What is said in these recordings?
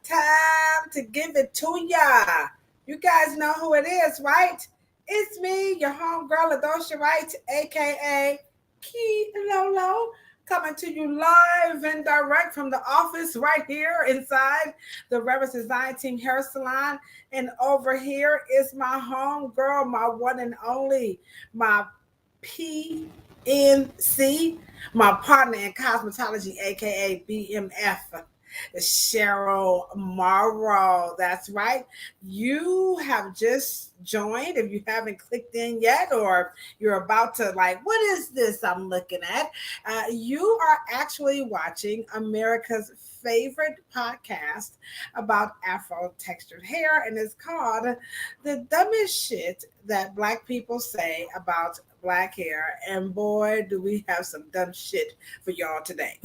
Time to give it to ya. You guys know who it is, right? It's me, your homegirl, Adosha Wright, aka Key Lolo, coming to you live and direct from the office right here inside the Reverence Design Team Hair Salon. And over here is my homegirl, my one and only, my PNC, my partner in cosmetology, aka BMF. Cheryl Morrow. That's right. You have just joined. If you haven't clicked in yet, or you're about to, like, what is this I'm looking at? You are actually watching America's favorite podcast about Afro textured hair, and it's called The Dumbest Shit That Black People Say About Black Hair. And boy, do we have some dumb shit for y'all today.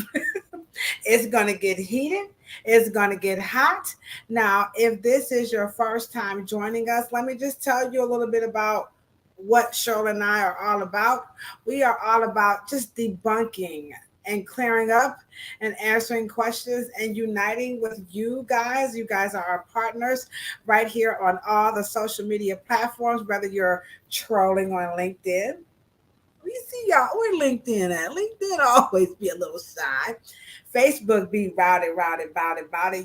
It's going to get heated. It's going to get hot. Now, if this is your first time joining us, let me just tell you a little bit about what Cheryl and I are all about. We are all about just debunking and clearing up and answering questions and uniting with you guys. You guys are our partners right here on all the social media platforms, whether you're trolling on LinkedIn. We see y'all, where LinkedIn at? LinkedIn always be a little shy. Facebook be rowdy.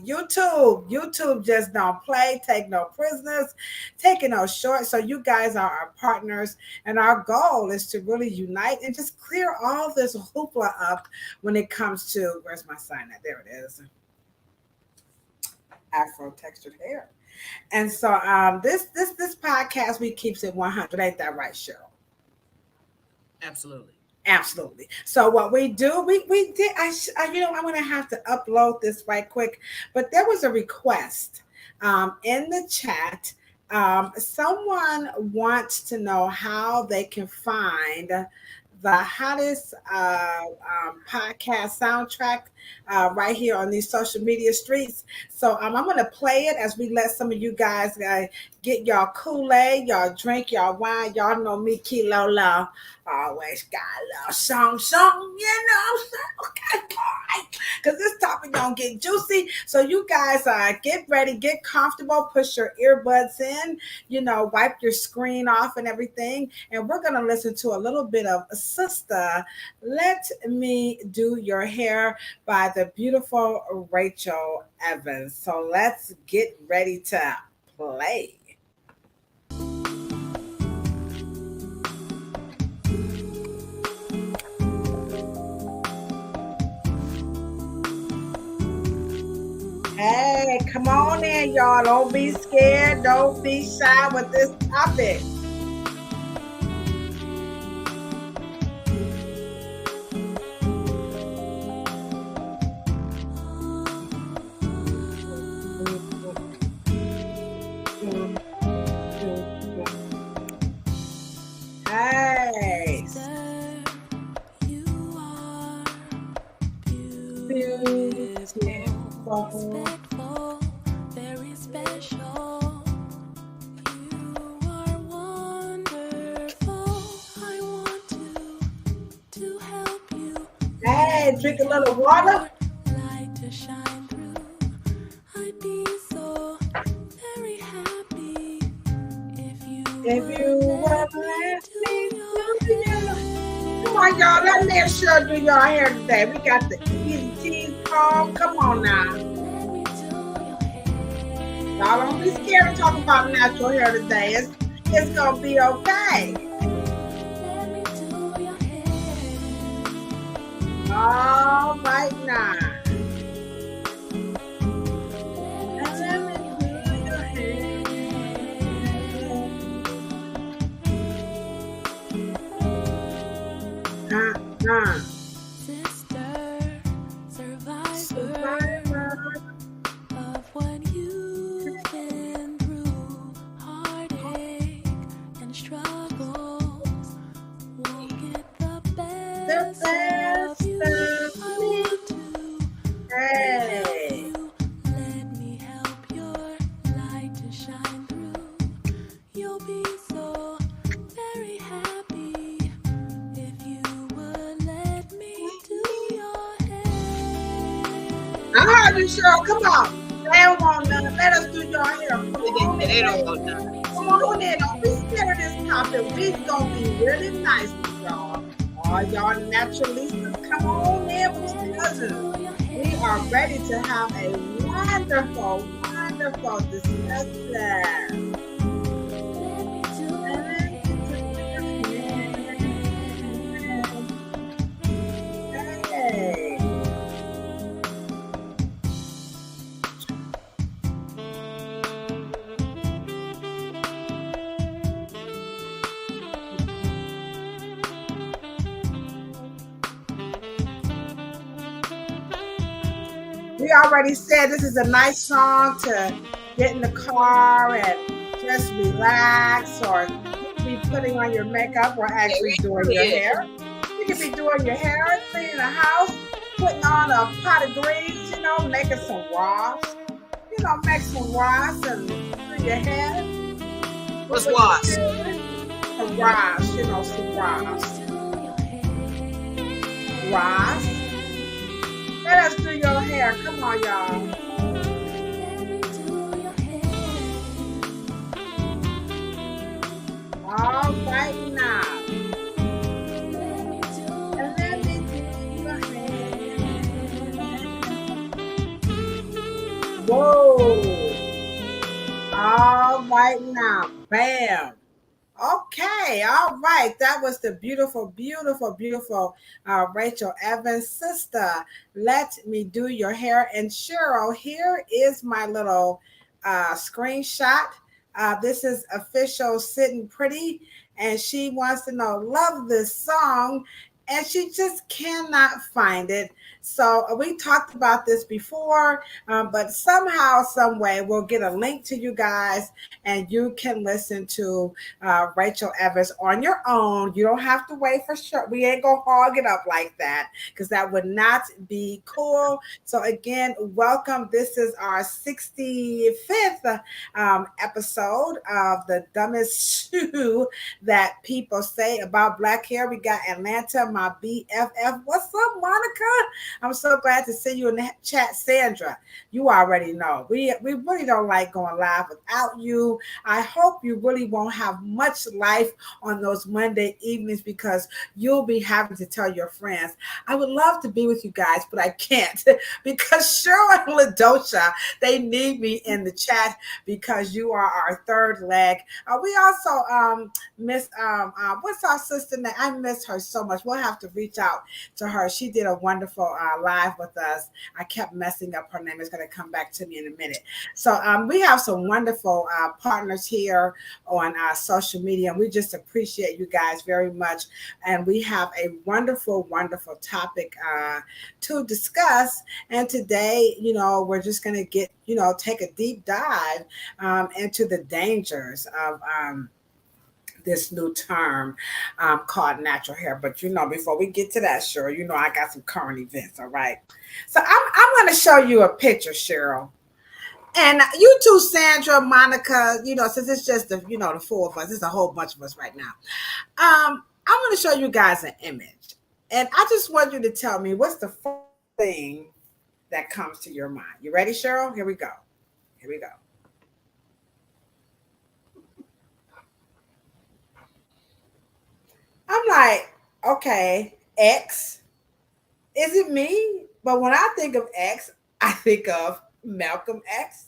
YouTube just don't play, take no prisoners, taking no short. So you guys are our partners, and our goal is to really unite and just clear all this hoopla up when it comes to, where's my sign at? There it is. Afro textured hair. And so this podcast, we keeps it 100. Ain't that right, Cheryl? Absolutely. So what we do, we did. I'm going to have to upload this right quick. But there was a request in the chat. Someone wants to know how they can find the hottest podcast soundtrack right here on these social media streets. So I'm going to play it as we let some of you guys get y'all Kool-Aid, y'all drink y'all wine. Y'all know me, Kilo Law. Always got a little song, okay, all right. Because this topic gonna get juicy. So you guys get ready, get comfortable, push your earbuds in, wipe your screen off and everything. And we're gonna listen to a little bit of Sister, Let Me Do Your Hair by the beautiful Rachel Evans. So let's get ready to play. Hey, come on in, y'all. Don't be scared. Don't be shy with this topic. Hey. Respectful, very special. You are wonderful. I want to help you. Hey, drink a little water. Light to shine through. I'd be so very happy if you would let me do your Come on, y'all. Let me and Cheryl do your hair today. We got the easy teas comb. Come on now. Y'all don't be scared to talk about natural hair today. It's gonna be okay. All right now. Sister, survivor of what you've been through, heartache and struggles, won't get the best of you. I want to help you. Let me help your light to shine through. You'll be so very happy if you would let me do your hair. I heard you, Cheryl. Come on. They don't want none. Let us do your hair. Come on They in. don't want none. Come on in. Don't be scared of this topic. We gonna be really nice with y'all. All y'all naturalistas, come on in with your cousins. We are ready to have a wonderful, wonderful discussion. Hey. We already said this is a nice song to get in the car and just relax, or you could be putting on your makeup or actually doing your hair. You could be doing your hair, cleaning the house, putting on a pot of greens, making some wash. Make some wash and do your hair. What's wash? Some wash, some wash. Wash. Let us do your hair. Come on, y'all. All right now. And let me do your hair. Whoa. All right now. Bam. Okay, all right. That was the beautiful, beautiful, beautiful Rachel Evans, sister. Let me do your hair. And Cheryl, here is my little screenshot. This is official sitting pretty, and she wants to know, love this song, and she just cannot find it. So we talked about this before, but somehow, some way, we'll get a link to you guys, and you can listen to Rachel Evans on your own. You don't have to wait for sure. We ain't gonna hog it up like that, because that would not be cool. So again, welcome. This is our 65th episode of the dumbest shoe that people say about black hair. We got Atlanta, my BFF. What's up, Monica? I'm so glad to see you in the chat, Sandra. You already know we really don't like going live without you. I hope you really won't have much life on those Monday evenings, because you'll be having to tell your friends, I would love to be with you guys, but I can't because Cheryl and LaDosha, they need me in the chat, because you are our third leg. We also miss what's our sister name? I miss her so much. We'll have to reach out to her. She did a wonderful live with us. I kept messing up her name. It's going to come back to me in a minute. So we have some wonderful partners here on social media, and we just appreciate you guys very much. And we have a wonderful, wonderful topic to discuss. And today, we're just going to get, take a deep dive into the dangers of this new term called natural hair. But before we get to that, Cheryl, I got some current events. All right. So I'm going to show you a picture, Cheryl. And you too, Sandra, Monica, since it's just the four of us, it's a whole bunch of us right now. I'm going to show you guys an image. And I just want you to tell me, what's the first thing that comes to your mind? You ready, Cheryl? Here we go. Here we go. I'm like, okay, X. Is it me? But when I think of X, I think of Malcolm X.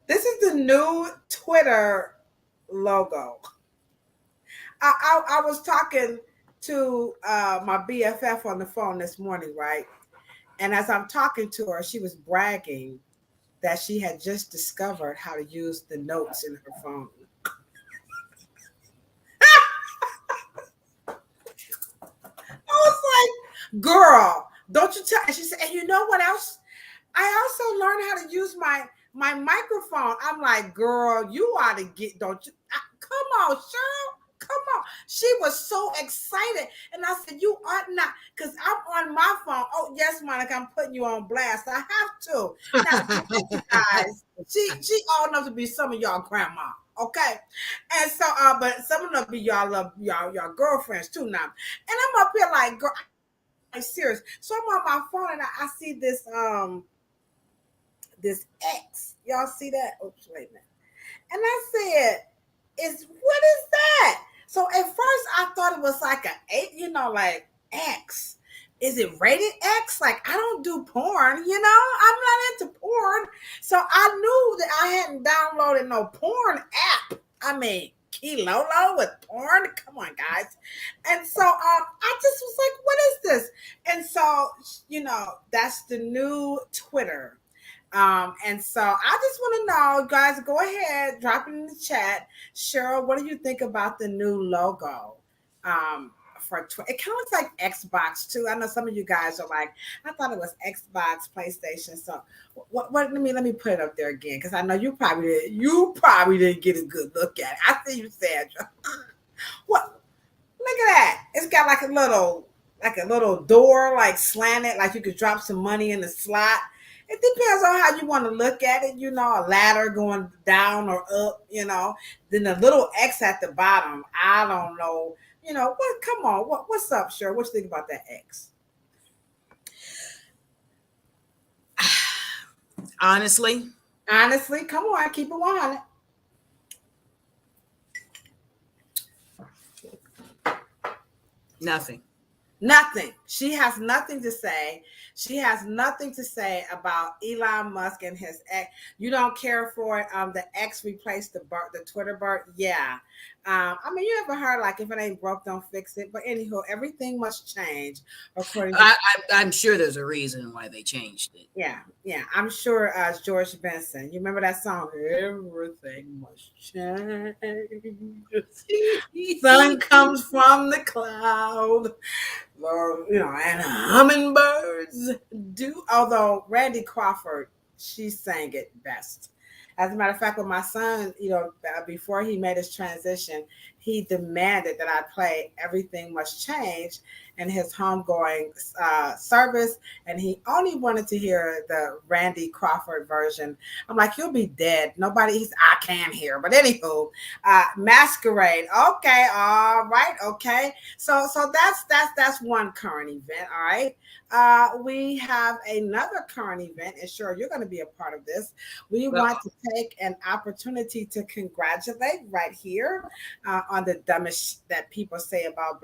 This is the new Twitter logo. I was talking to my BFF on the phone this morning, right? And as I'm talking to her, she was bragging that she had just discovered how to use the notes in her phone. I was like, girl, don't you tell? And she said, and you know what else? I also learned how to use my microphone. I'm like, girl, you ought to get, don't you? Come on, Cheryl. Come on. She was so excited. And I said, you ought not, because I'm on my phone. Oh, yes, Monica, I'm putting you on blast. I have to. Now, you guys, she old enough to be some of y'all grandma. Okay. And so, but some of them be y'all girlfriends too now. And I'm up here like, girl, I'm serious. So I'm on my phone and I see this X. Y'all see that? Oops, wait a minute. And I said, what is that? So at first I thought it was like a eight, like X. Is it rated X? Like I don't do porn, I'm not into porn. So I knew that I hadn't downloaded no porn app. I mean, Kilolo with porn. Come on, guys. And so I just was like, what is this? And so, that's the new Twitter. And so I just want to know, guys, go ahead, drop it in the chat. Cheryl, what do you think about the new logo? For it kind of looks like Xbox too. I know some of you guys are like, I thought it was Xbox, PlayStation. So what let me put it up there again because I know you probably didn't get a good look at it. I see you, Sandra. What? Look at that. It's got like a little door, like slanted, like you could drop some money in the slot. It depends on how you want to look at it, a ladder going down or up. Then the little X at the bottom. I don't know. What? Come on. What's up, Sure? What you think about that X? Honestly, Come on, keep it 100. nothing. Nothing. She has nothing to say. She has nothing to say about Elon Musk and his X. You don't care for it. The X replaced the Twitter bird. Yeah. I mean, you ever heard like if it ain't broke, don't fix it. But anywho, everything must change according to. I'm sure there's a reason why they changed it. Yeah. I'm sure George Benson. You remember that song? Everything must change. Sun comes from the cloud. And hummingbirds do. Although Randy Crawford, she sang it best. As a matter of fact, with my son, before he made his transition, he demanded that I play "Everything Must Change" in his homegoing service, and he only wanted to hear the Randy Crawford version. I'm like, you'll be dead. I can hear. But anywho, Masquerade. Okay, all right, okay. So that's one current event. All right. We have another current event, and sure, you're going to be a part of this. We want to take an opportunity to congratulate right here on the dumbest that people say about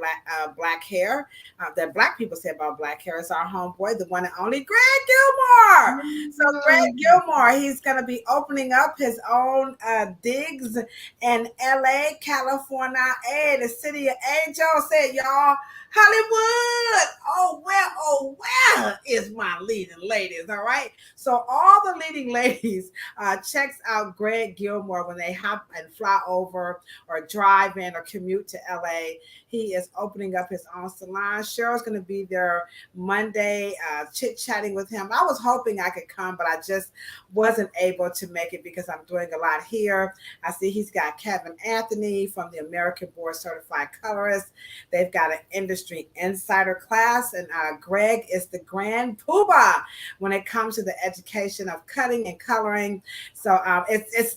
black hair. That black people say about black hair is our homeboy, the one and only Greg Gilmore. So Greg Gilmore, he's going to be opening up his own digs in LA, California. Hey, the city of angels, said y'all. Hollywood. Oh well is my leading ladies. All right. So all the leading ladies checks out Greg Gilmore when they hop and fly over or drive in or commute to LA. He is opening up his own salon. Cheryl's going to be there Monday, chit-chatting with him. I was hoping I could come, but I just wasn't able to make it because I'm doing a lot here. I see he's got Kevin Anthony from the American Board Certified Colorist. They've got an industry insider class, and Greg is the grand poobah when it comes to the education of cutting and coloring. So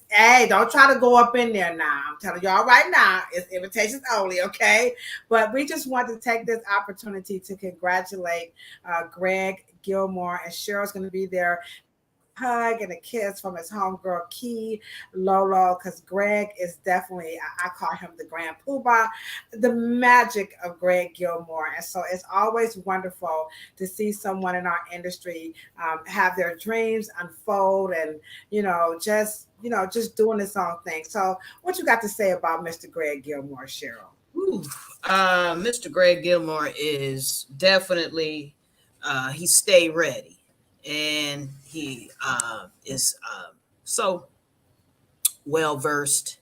hey, don't try to go up in there now. I'm telling y'all right now, it's invitations only, okay? But we just want to take this opportunity to congratulate Greg Gilmore, and Cheryl's going to be there. Hug and a kiss from his homegirl Key Lolo, because Greg is definitely, I call him the grand poobah, the magic of Greg Gilmore. And so it's always wonderful to see someone in our industry have their dreams unfold and just doing his own thing. So what you got to say about Mr. Greg Gilmore, Cheryl? Mr. Greg Gilmore is definitely he stay ready, and he is so well versed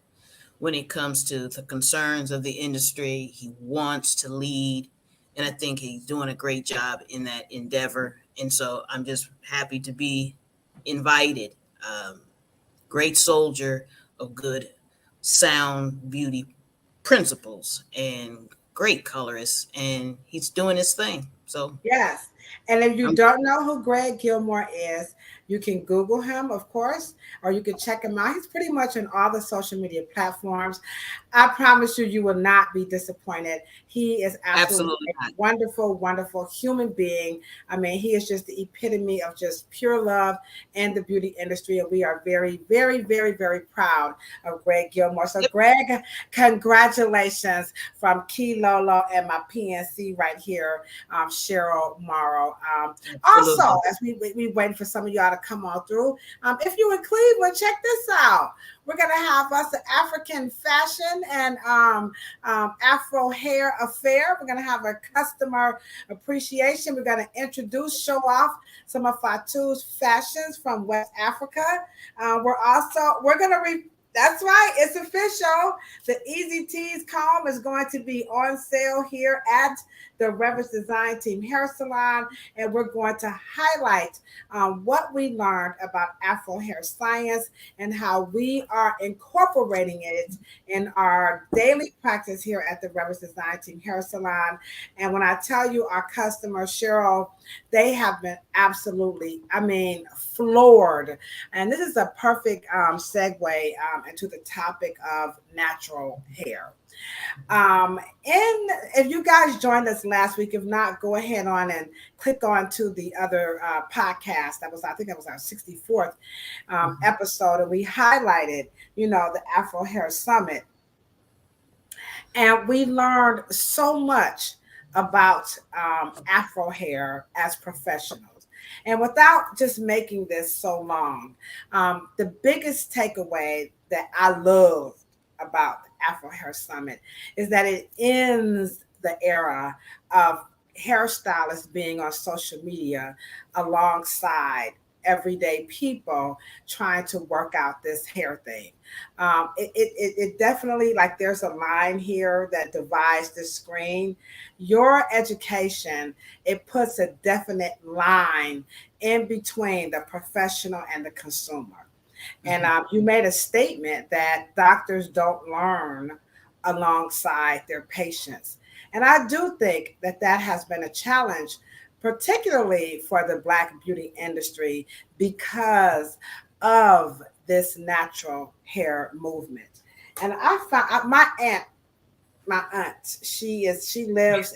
when it comes to the concerns of the industry. He wants to lead, and I think he's doing a great job in that endeavor. And so I'm just happy to be invited. Great soldier of good sound beauty principles and great colorist, and he's doing his thing. So yes. And if you don't know who Greg Gilmore is, You can Google him, of course, or you can check him out. He's pretty much on all the social media platforms. I promise you, you will not be disappointed. He is absolutely Absolutely a not. wonderful, wonderful human being. I mean, he is just the epitome of just pure love in the beauty industry. And we are very, very, very, very proud of Greg Gilmore. So, Yep. Greg, congratulations from Key Lolo and my PNC right here, Cheryl Morrow. Also, Absolutely. as we waiting for some of y'all to come on through, if you're in Cleveland, check this out. We're gonna have us an African fashion and Afro hair affair. We're gonna have a customer appreciation. We're gonna introduce, show off some of Fatu's fashions from West Africa. We're gonna that's right, it's official. The Easy Tees comb is going to be on sale here at the Reverence Design Team Hair Salon, and we're going to highlight what we learned about Afro hair science and how we are incorporating it in our daily practice here at the Reverence Design Team Hair Salon. And when I tell you, our customer, Cheryl, they have been absolutely, I mean, floored. And this is a perfect segue into the topic of natural hair. And if you guys joined us last week, if not, go ahead on and click on to the other podcast. That was, I think that was our 64th episode. And we highlighted, the Afro Hair Summit. And we learned so much about Afro hair as professionals. And without just making this so long, the biggest takeaway that I love about the Afro Hair Summit is that it ends the era of hairstylists being on social media alongside everyday people trying to work out this hair thing. It definitely, like, there's a line here that divides the screen. Your education, it puts a definite line in between the professional and the consumer. And you made a statement that doctors don't learn alongside their patients. And I do think that that has been a challenge, particularly for the Black beauty industry, because of this natural hair movement. And I found my aunt, she lives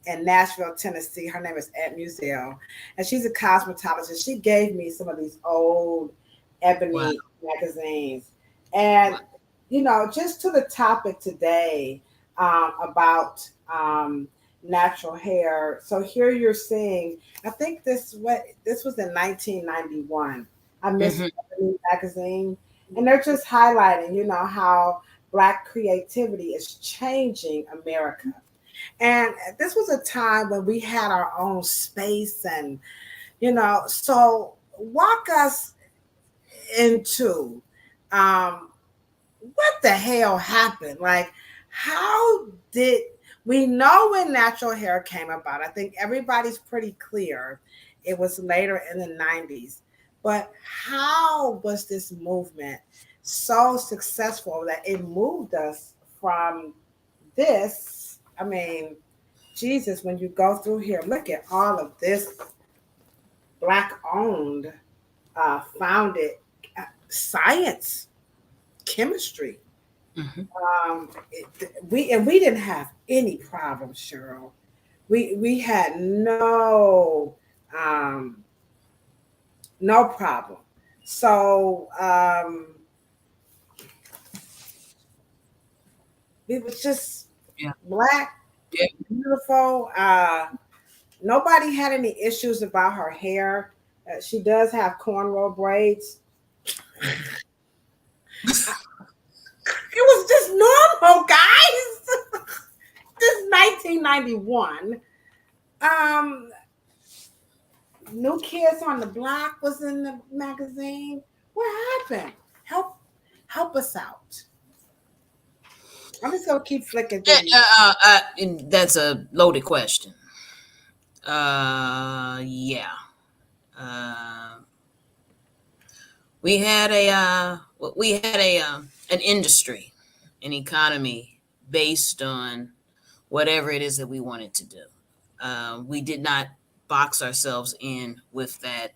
in Nashville, Tennessee. Her name is Aunt Muselle, and she's a cosmetologist. She gave me some of these old Wow. ebony magazines, and Wow. just to the topic today about natural hair. So here you're seeing. I think this was in 1991. I missed Hmm. Ebony magazine, and they're just highlighting, how Black creativity is changing America. And this was a time when we had our own space, and so walk us into um what the hell happened? Like, how did we know when natural hair came about? I think everybody's pretty clear it was later in the 90s. But how was this movement so successful that it moved us from this? I mean, Jesus, when you go through here, look at all of this Black owned, founded science, chemistry. Hmm. We didn't have any problems, Cheryl. We had um, no problem. So it was just Yeah. Black, Yeah. beautiful. Nobody had any issues about her hair. She does have cornrow braids. It was just normal, guys. This 1991. Um, New Kids on the Block was in the magazine. What happened? Help us out. I'm just gonna keep flicking through these. And that's a loaded question. Yeah. Uh, we had an industry, an economy based on whatever it is that we wanted to do. We did not box ourselves in with that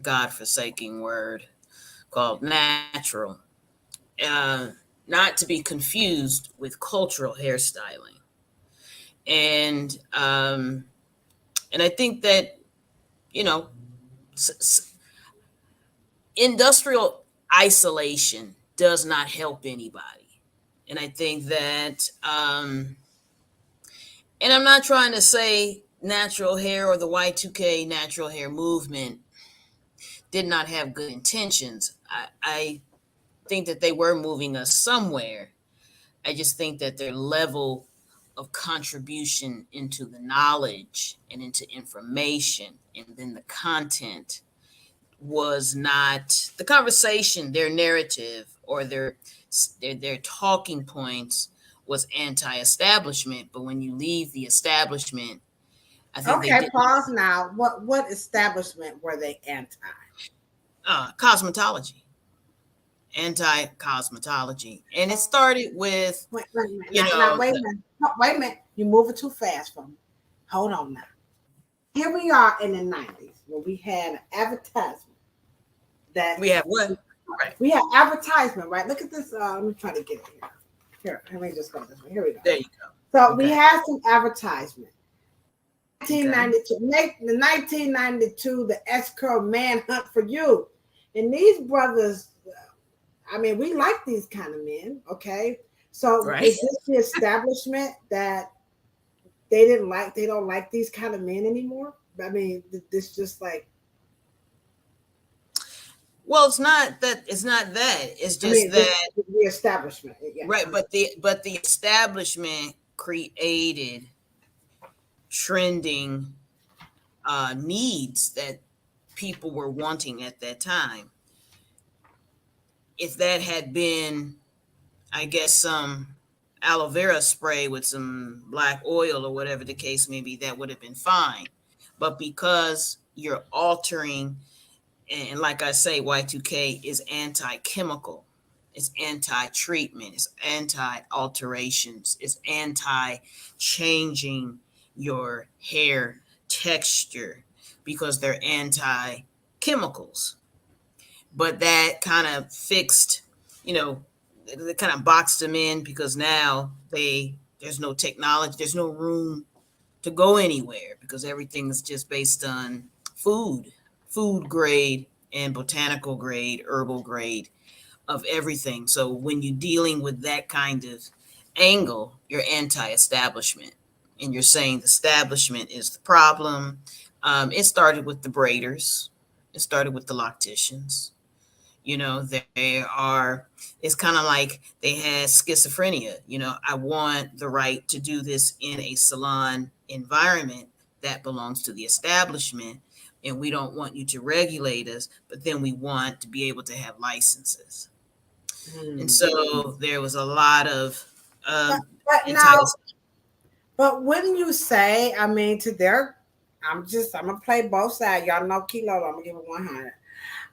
godforsaking word called natural, uh, not to be confused with cultural hairstyling. And um, and I think that, you know, s- s- industrial isolation does not help anybody. And I think that, and I'm not trying to say natural hair or the Y2K natural hair movement did not have good intentions. I think that they were moving us somewhere. I just think that their level of contribution into the knowledge and into information and then the content was not the conversation. Their narrative or their talking points was anti-establishment. But when you leave the establishment, I think they Okay, did pause now. What establishment were they anti? cosmetology, anti-cosmetology, and it started with, Wait a minute. you Now, know, wait a minute. No, wait a minute. You're moving too fast for me. Hold on now. Here we are in the 90s where we had an advertisement that we have what? Right. we had advertisement, right? Look at this. Let me try to get it here. Here, let me just go this way. Here we go. There you go. So we Okay. had some advertisement. Okay. 1992, make the 1992, the S Curl Manhunt for You. And these brothers, I mean, we like these kind of men, okay? So Right. is this the establishment that they don't like these kind of men anymore? I mean, this just like, Well, it's not that. It's not that. It's I just mean, this that. the establishment. Yeah. Right. But the establishment created trending needs that people were wanting at that time. If that had been, I guess, some aloe vera spray with some black oil or whatever the case may be, that would have been fine. But because you're altering, and like I say, Y2K is anti-chemical, it's anti-treatment, it's anti-alterations, it's anti-changing your hair texture because they're anti-chemicals. But that kind of fixed, you know, they kind of boxed them in because now there's no technology, there's no room to go anywhere because everything is just based on food grade and botanical grade, herbal grade of everything. So when you're dealing with that kind of angle, you're anti-establishment, and you're saying the establishment is the problem. It started with the braiders. It started with the locticians. You know, they are, it's kind of like they had schizophrenia. You know, I want the right to do this in a salon environment that belongs to the establishment, and we don't want you to regulate us, but then we want to be able to have licenses. And Hmm. so there was a lot of But anti. now, but wouldn't you say? I mean, to their, I'm gonna play both sides. Y'all know Kilo. I'm gonna give it 100.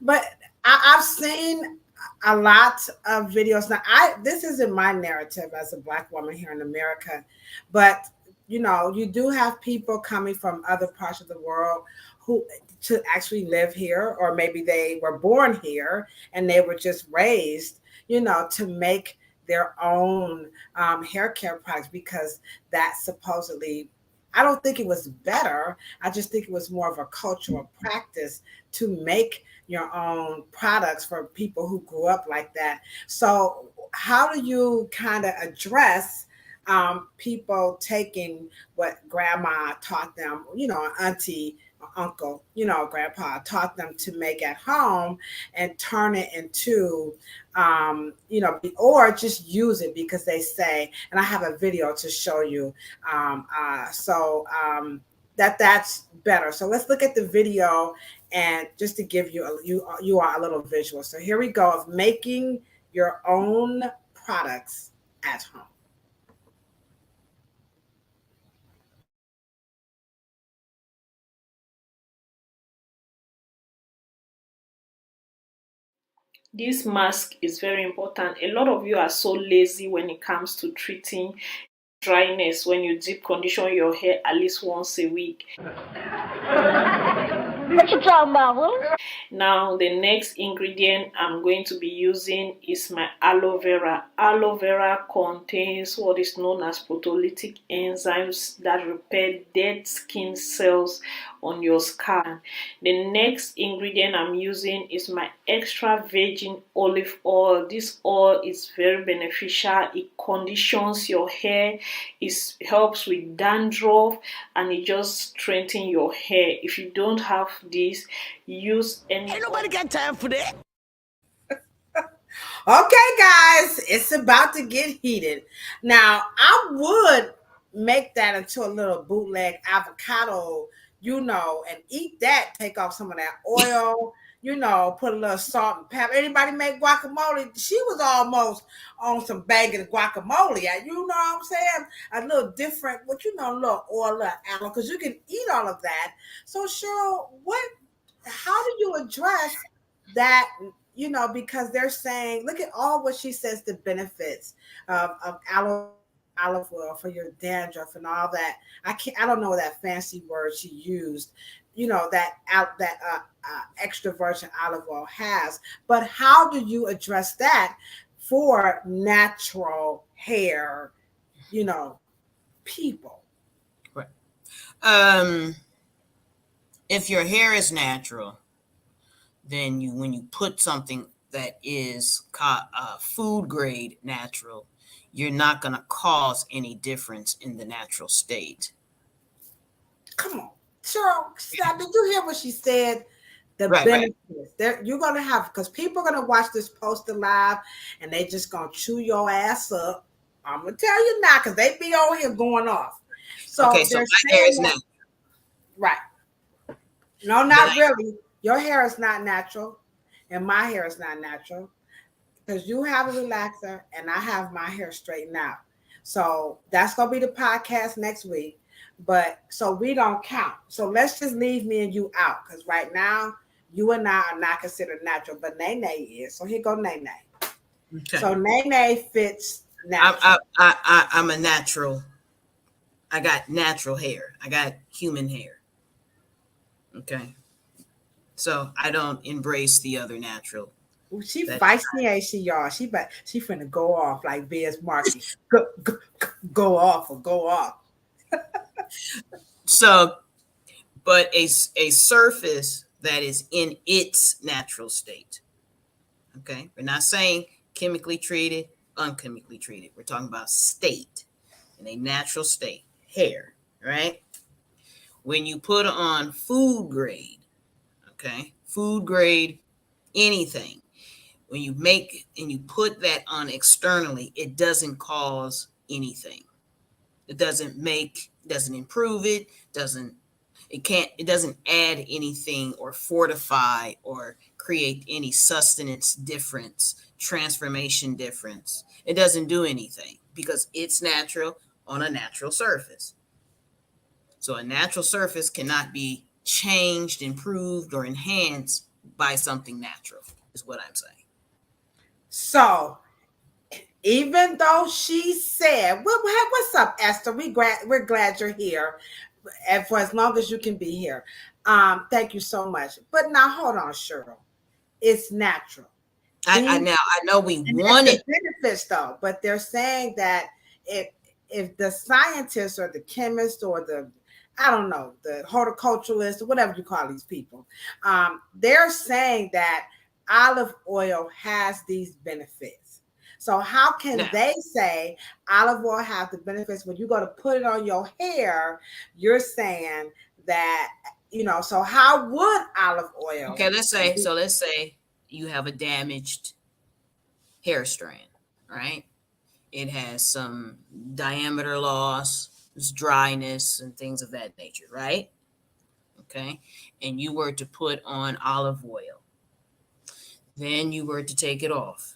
But I've seen a lot of videos. Now, this isn't my narrative as a black woman here in America, but you know, you do have people coming from other parts of the world who to actually live here, or maybe they were born here and they were just raised, you know, to make their own hair care products because that supposedly. I don't think it was better. I just think it was more of a cultural practice to make your own products for people who grew up like that. So, how do you kind of address people taking what grandma taught them, you know, auntie, uncle, you know, grandpa taught them to make at home and turn it into, you know, or just use it because they say, and I have a video to show you. That's better. So let's look at the video and just to give you you are a little visual. So here we go of making your own products at home. This mask is very important. A lot of you are so lazy when it comes to treating dryness when you deep condition your hair at least once a week. Now, the next ingredient I'm going to be using is my aloe vera. Aloe vera contains what is known as proteolytic enzymes that repair dead skin cells on your scalp. The next ingredient I'm using is my extra virgin olive oil. This oil is very beneficial. It conditions your hair, it helps with dandruff, and it just strengthens your hair. If you don't have this, use any. Ain't nobody got time for that. Okay, guys, it's about to get heated. Now, I would make that into a little bootleg avocado, and eat that, take off some of that oil, put a little salt and pepper. Anybody make guacamole? She was almost on some banging guacamole. You know what I'm saying? A little different, a little oil, a little aloe, because you can eat all of that. So, Cheryl, how do you address that? Because they're saying, look at all what she says, the benefits of olive oil for your dandruff and all that. I don't know that fancy word she used, that extra virgin olive oil has. But how do you address that for natural hair, people? Right. If your hair is natural, then when you put something that is food grade natural, you're not going to cause any difference in the natural state. Come on, Cheryl, did you hear what she said? The benefits that you're going to have, because people are going to watch this posted live and they just going to chew your ass up. I'm going to tell you now, because they be on here going off. So my hair is natural. Right. No, not really. Your hair is not natural, and my hair is not natural, because you have a relaxer and I have my hair straightened out. So that's going to be the podcast next week. But so we don't count. So let's just leave me and you out, because right now you and I are not considered natural, but Nene is. So here go Nene. Okay. So Nene fits natural. I'm a natural. I got natural hair. I got human hair. Okay. So I don't embrace the other natural. Ooh, she feisty, ain't she, y'all? She finna go off like Biz Markie. Go off or go off. So, but a surface that is in its natural state. Okay, we're not saying chemically treated, unchemically treated. We're talking about state, in a natural state, hair, right? When you put on food grade, okay, food grade, anything, when you make and you put that on externally, it doesn't cause anything. It doesn't improve it, it doesn't add anything or fortify or create any sustenance difference, transformation difference. It doesn't do anything because it's natural on a natural surface. So a natural surface cannot be changed, improved, or enhanced by something natural, is what I'm saying. So even though she said, what's up, Esther? We're glad you're here, and for as long as you can be here. Thank you so much. But now hold on, Cheryl. It's natural. I know we want it. Benefits though, but they're saying that if the scientists or the chemists or the horticulturalists or whatever you call these people, they're saying that olive oil has these benefits. So how can they say olive oil has the benefits when you go to put it on your hair? You're saying that, so how would olive oil? Okay, let's say you have a damaged hair strand, right? It has some diameter loss, dryness, and things of that nature, right? Okay, and you were to put on olive oil, then you were to take it off,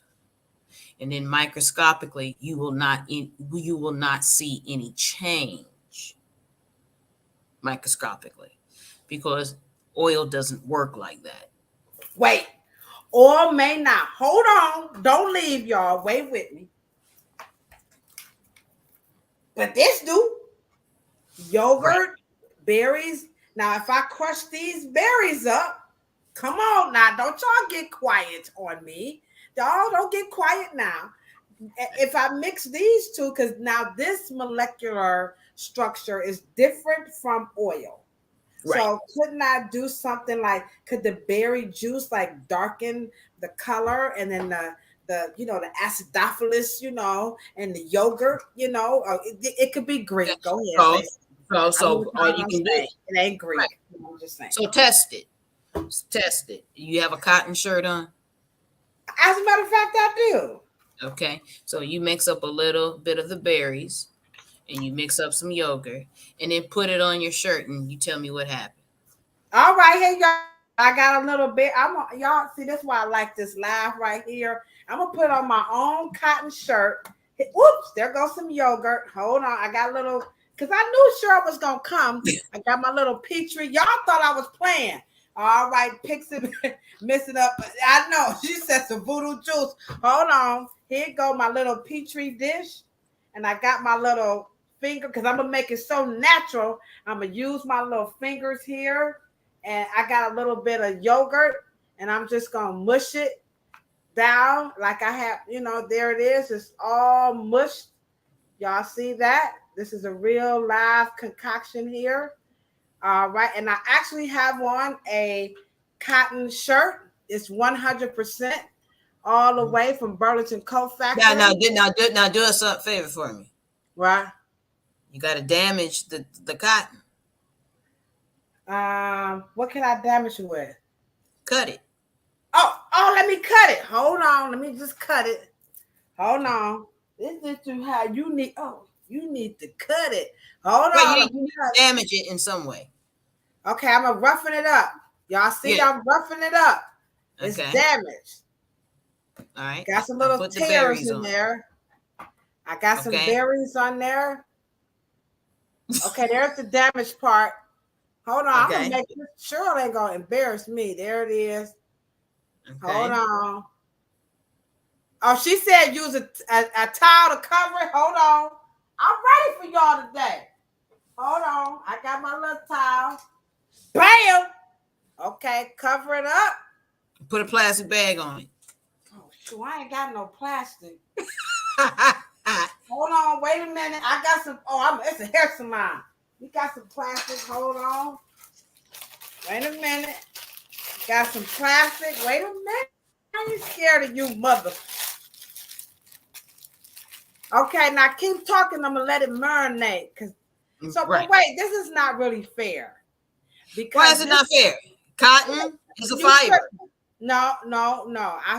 and then microscopically you will not see any change microscopically, because oil doesn't work like that. Wait, oil may not. Hold on, don't leave, y'all. Wait with me. But this do. Yogurt, berries, Now, if I crush these berries up, come on now, don't y'all get quiet on me. Y'all don't get quiet now. If I mix these two, because now this molecular structure is different from oil. Right. So couldn't I do something like, could the berry juice like darken the color, and then the acidophilus, and the yogurt, it could be Yeah. Greek. Go ahead, So, say something. so all you I'm can do, saying it ain't right. Greek. I'm just saying. So test it. Test it. You have a cotton shirt on? As a matter of fact, I do. Okay. So you mix up a little bit of the berries and you mix up some yogurt and then put it on your shirt and you tell me what happened. All right, here y'all. I got a little bit. Y'all see, that's why I like this live right here. I'm gonna put on my own cotton shirt. Whoops, there goes some yogurt. Hold on, I got a little, because I knew Cheryl was gonna come. I got my little petri. Y'all thought I was playing. All right, Pixie messing up. I know she said some voodoo juice. Hold on, here go my little petri dish, and I got my little finger, because I'm gonna make it so natural. I'm gonna use my little fingers here, and I got a little bit of yogurt, and I'm just gonna mush it down like I have, there it is. It's all mushed. Y'all see that? This is a real live concoction here. All right. And I actually have on a cotton shirt. It's 100% all the way from Burlington Coat Now, Factory. do us a favor for me. Right. You got to damage the cotton. What can I damage you with? Cut it. Oh, let me cut it. Hold on. Let me just cut it. Hold on. This is how you need. Oh, you need to cut it. Hold Right, on. you need to damage it in some way. Okay, I'm gonna roughen it up. Y'all see, Yeah. I'm roughing it up. It's Okay. damaged. All right. Got some little tears in there. I got some berries on there. Okay, there's the damaged part. Hold on, I'm gonna make sure it ain't gonna embarrass me. There it is. Okay. Hold on. Oh, she said use a towel to cover it. Hold on. I'm ready for y'all today. Hold on. I got my little towel. Bam. Okay, cover it up. Put a plastic bag on it. Oh, shoot, I ain't got no plastic. Hold on, wait a minute. I got some. It's a hair salon. We got some plastic. Hold on. Wait a minute. Got some plastic. Wait a minute. I ain't scared of you, mother. Okay, now keep talking. I'm gonna let it marinate. But wait, this is not really fair. Because why is it not fair? Cotton is a fiber. No.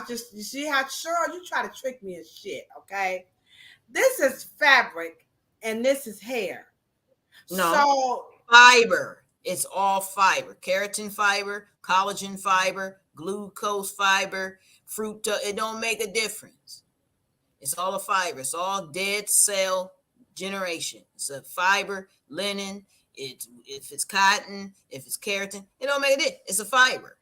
You see how sure you try to trick me and shit. Okay, this is fabric and this is hair. No, so fiber. It's all fiber. Keratin fiber, collagen fiber, glucose fiber, fructose. It don't make a difference. It's all a fiber. It's all dead cell generation. It's a fiber, linen. If it's cotton, if it's keratin, it don't make a difference. It's a fiber.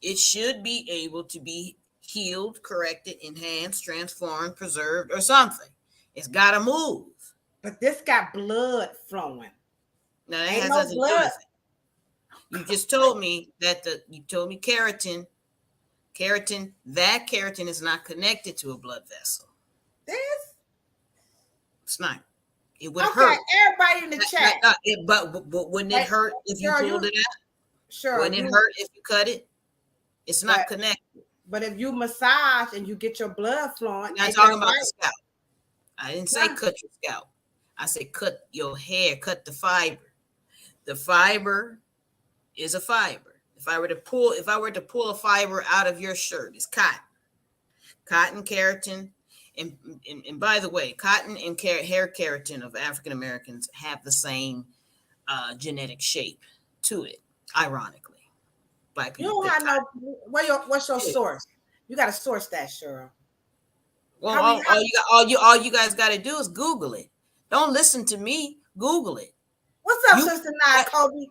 It should be able to be healed, corrected, enhanced, transformed, preserved, or something. It's got to move. But this got blood flowing. Now that has nothing to do with it. You just told me that keratin, that keratin is not connected to a blood vessel. It's not. It would hurt. Everybody in the chat. But wouldn't it hurt if you pulled it out? Sure. Wouldn't it hurt if you cut it? It's not connected. But if you massage and you get your blood flowing, I'm talking about the scalp. I didn't say cut your scalp. I said cut your hair, cut the fiber. The fiber is a fiber. If I were to pull a fiber out of your shirt, it's cotton. Cotton, keratin, and by the way, cotton and hair keratin of African Americans have the same genetic shape to it, ironically. Black people. You don't have what's your source? You got to source that, Cheryl. Well, all you guys got to do is Google it. Don't listen to me. Google it. What's up, Sister Nia Kobe?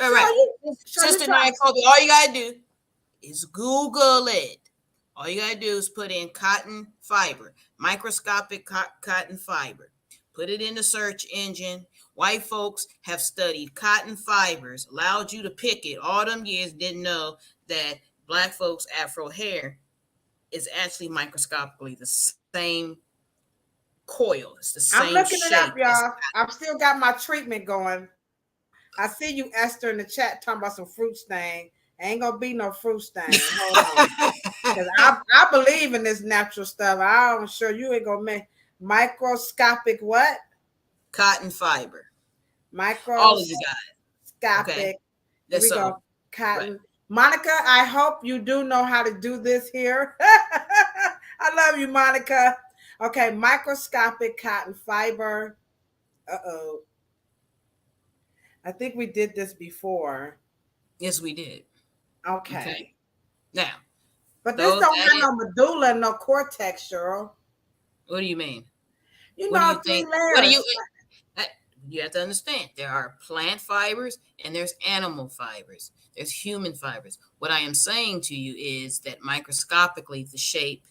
Right. Sister Nia Kobe, all you got to do is Google it. All you got to do is put in cotton fiber, microscopic cotton fiber. Put it in the search engine. White folks have studied cotton fibers, allowed you to pick it all them years, didn't know that black folks' afro hair is actually microscopically the same coil. It's the I'm same looking it up, shape as y'all. I've still got my treatment going. I see you, Esther, in the chat talking about some fruit stain. Ain't gonna be no fruit stain. Hold on. Because I believe in this natural stuff. I'm sure you ain't gonna make microscopic what? cotton fiber. All of you Microscopic. guys. Okay. Here That's we so go. right. Cotton. Monica, I hope you do know how to do this here. I love you, Monica. Okay, microscopic cotton fiber. Uh-oh. I think we did this before. Yes, we did. Okay. Okay. Now, But this so don't that have is, no medulla, no cortex, Cheryl. what do you mean? You What do know, you three think? What do you layers. you have to understand there are plant fibers and there's animal fibers. There's human fibers. What I am saying to you is that microscopically the shape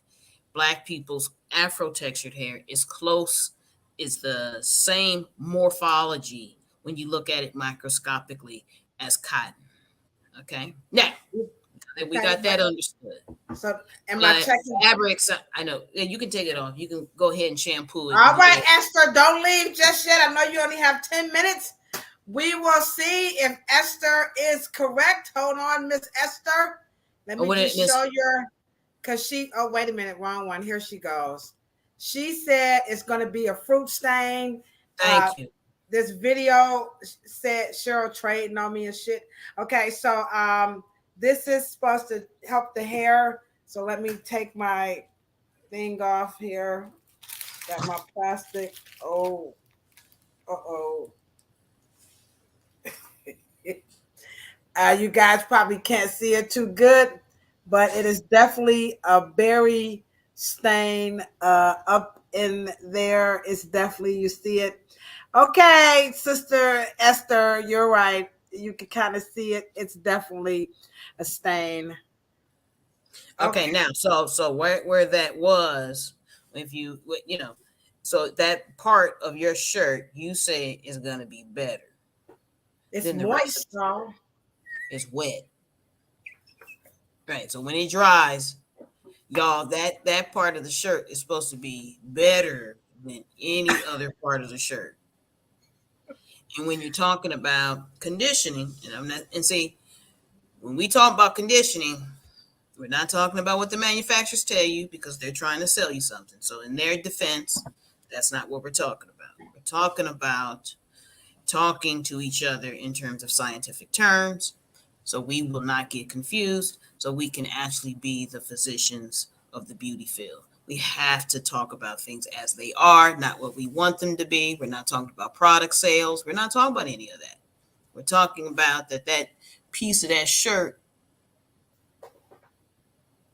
black people's afro textured hair is the same morphology when you look at it microscopically as cotton. Okay. Now we Okay, got that understood. so am I But checking? fabrics, I know. Yeah, you can take it off. You can go ahead and shampoo it. All And right, Esther, don't leave just yet. I know you only have 10 minutes. We will see if Esther is correct. Hold on, Miss Esther. Let me just show your, because oh, wait a minute, wrong one. Here she goes. She said it's going to be a fruit stain. Thank you. This video said Cheryl trading on me and shit. Okay, so this is supposed to help the hair. So let me take my thing off here. Got my plastic. Oh, uh-oh. You guys probably can't see it too good, but it is definitely a berry stain up in there. It's definitely, you see it. Okay, Sister Esther, you're right. You can kind of see it. It's definitely a stain. Okay, now so where that was, if you so that part of your shirt you say is gonna be better. It's Than the rest moist, though. is wet. Right. So when it dries, y'all, that part of the shirt is supposed to be better than any other part of the shirt. And when you're talking about conditioning, and see, when we talk about conditioning, we're not talking about what the manufacturers tell you because they're trying to sell you something. So in their defense, that's not what we're talking about. We're talking about talking to each other in terms of scientific terms, so we will not get confused, so we can actually be the physicians of the beauty field. We have to talk about things as they are, not what we want them to be. We're not talking about product sales. We're not talking about any of that. We're talking about that piece of that shirt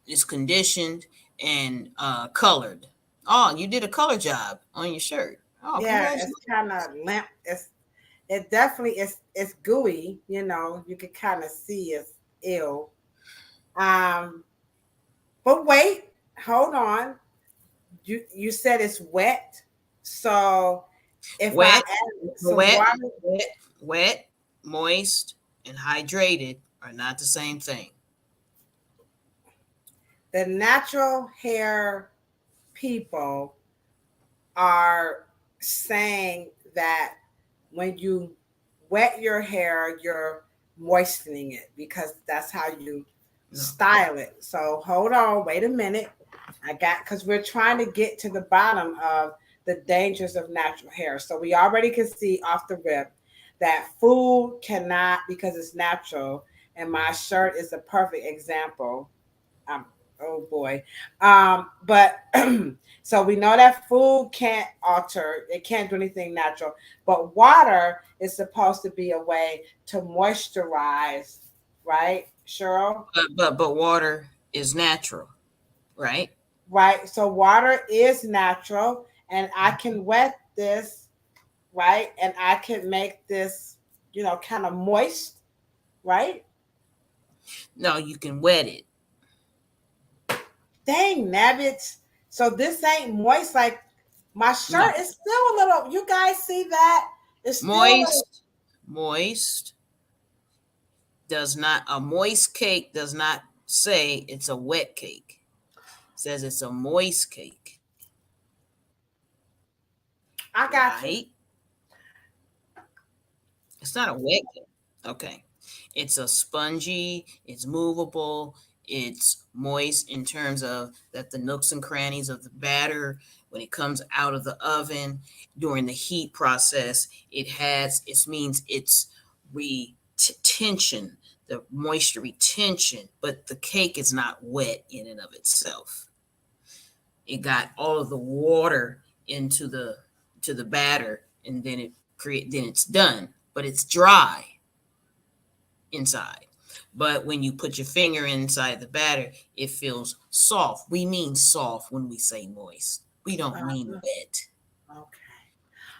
is conditioned and colored. Oh, you did a color job on your shirt. Oh, Yeah, congratulations. it's kind of limp. It definitely is. It's gooey. You know, you can kind of see it's ill. Um, but wait, hold on. You said it's wet, so if I Wet, add some wet, water, wet, moist, and hydrated are not the same thing. the natural hair people are saying that when you wet your hair, you're moistening it because that's how you style it. So hold on, wait a minute. Because we're trying to get to the bottom of the dangers of natural hair. So we already can see off the rip that food cannot, because it's natural. And my shirt is a perfect example. Oh boy. But so we know that food can't alter, it can't do anything natural. But water is supposed to be a way to moisturize, right, Cheryl? But water is natural, right? Right. So water is natural, and I can wet this, right? And I can make this, kind of moist, right? No, you can wet it. Dang nabbits. So this ain't moist. Like my No, shirt is still a little, you guys see that? It's still a, Moist does not, a moist cake does not say it's a wet cake. It says it's a moist cake, I got you. right? It's not a wet cake. Okay. It's a spongy, it's movable, it's moist in terms of that the nooks and crannies of the batter, when it comes out of the oven during the heat process, it means it's retention, the moisture retention, but the cake is not wet in and of itself. It got all of the water into the batter, and then it's done, but it's dry inside. But when you put your finger inside the batter, it feels soft. We mean soft when we say moist. We don't mean Uh, wet. okay.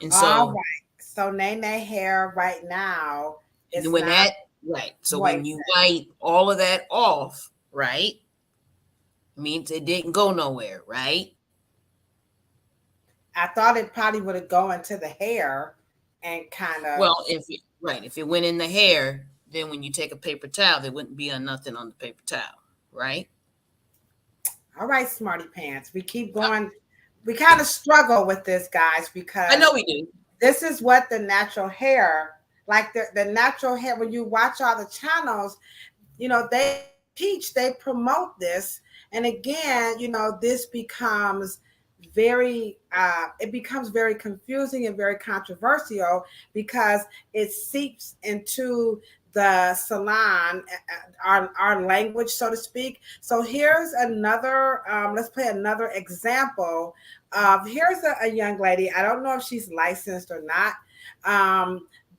And All so right. So Nene hair right now is when not that right, so when moist. you wipe all of that off, right, means it didn't go nowhere, right? I thought it probably would have gone into the hair and kind of. Well, if it went in the hair, then when you take a paper towel, there wouldn't be nothing on the paper towel, right? All right, smarty pants. We keep going. We kind of struggle with this, guys, I because know we do. this is what the natural hair, like the natural hair, when you watch all the channels, they teach, they promote this. And again, this becomes it becomes very confusing and very controversial because it seeps into the salon, our language, so to speak. So here's another, let's play another example of, here's a young lady. I don't know if she's licensed or not,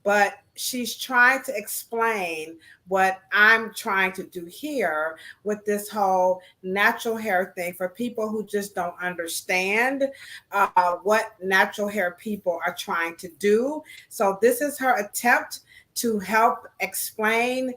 but she's trying to explain what I'm trying to do here with this whole natural hair thing for people who just don't understand what natural hair people are trying to do. So this is her attempt to help explain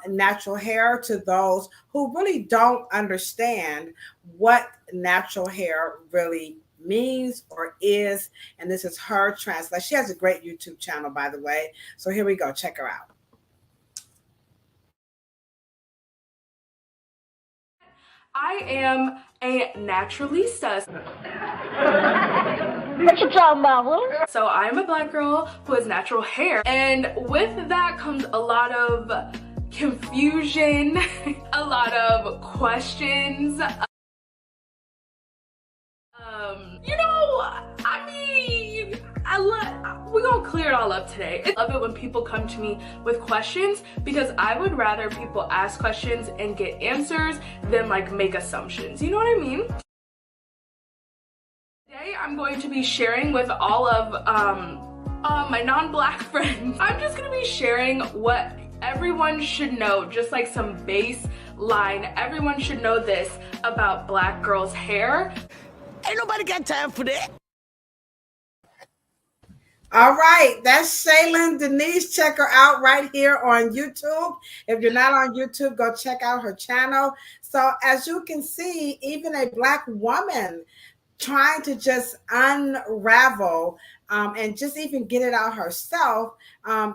natural hair to those who really don't understand what natural hair really means or is. And this is her translation. She has a great YouTube channel, by the way. So here we go. Check her out. I am a naturalista. What you talking about, Willie? So I'm a black girl who has natural hair. And with that comes a lot of confusion, a lot of questions. We're gonna clear it all up today. I love it when people come to me with questions because I would rather people ask questions and get answers than like make assumptions. You know what I mean? Today I'm going to be sharing with all of my non-black friends. I'm just gonna be sharing what everyone should know, just like some baseline. Everyone should know this about black girls' hair. Ain't nobody got time for that. All right, that's Shaylin Denise. Check her out right here on YouTube. If you're not on YouTube, go check out her channel. So as you can see, even a black woman trying to just unravel and just even get it out herself,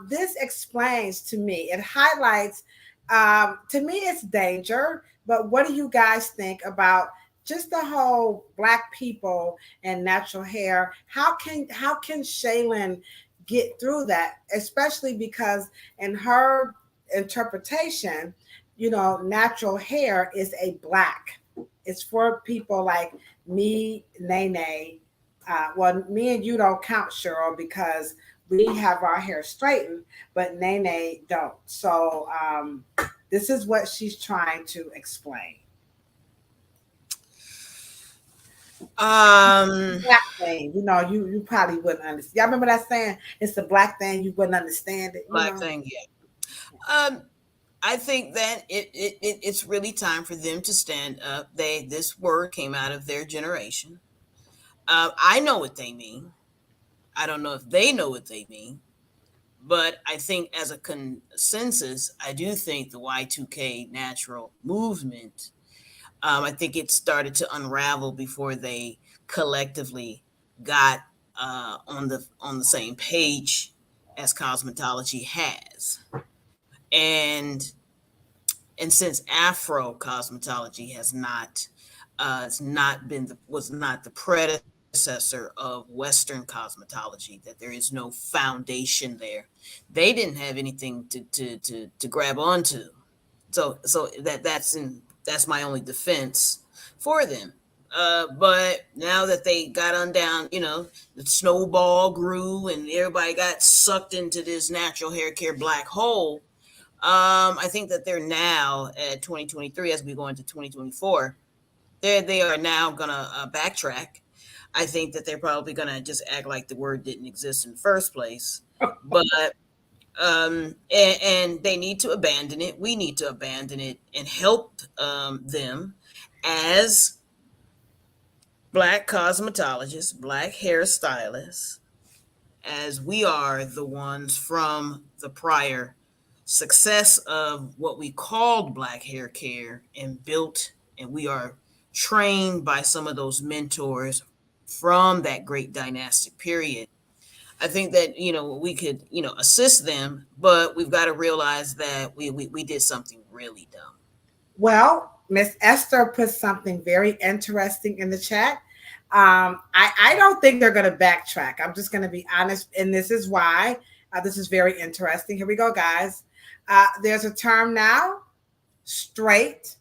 this explains to me, it highlights, to me it's danger, but what do you guys think about just the whole black people and natural hair? How can Shaylin get through that, especially because in her interpretation, natural hair is a black. It's for people like me, Nene. Well, me and you don't count, Cheryl, because we have our hair straightened, but Nene don't. So this is what she's trying to explain. Black thing, you probably wouldn't understand. Y'all remember that saying? It's the black thing, you wouldn't understand it. Black thing, yeah. I think that it's really time for them to stand up. This word came out of their generation. I know what they mean. I don't know if they know what they mean, but I think as a consensus, I do think the Y2K natural movement, I think it started to unravel before they collectively got on the same page as cosmetology has. And and since Afro cosmetology has not it's not been was not the predecessor of Western cosmetology, that there is no foundation there. They didn't have anything to grab onto. So that's my only defense for them. But now that they got on down, the snowball grew and everybody got sucked into this natural hair care black hole. I think that they're now at 2023 as we go into 2024. They are now gonna backtrack. I think that they're probably gonna just act like the word didn't exist in the first place. But and they need to abandon it. We need to abandon it and help them as black cosmetologists, black hairstylists, as we are the ones from the prior success of what we called black hair care and built, and we are trained by some of those mentors from that great dynastic period. I think that we could assist them, but we've got to realize that we did something really dumb. Well, Miss Esther put something very interesting in the chat. I don't think they're going to backtrack. I'm just going to be honest, and this is why. This is very interesting. Here we go, guys. There's a term now, straight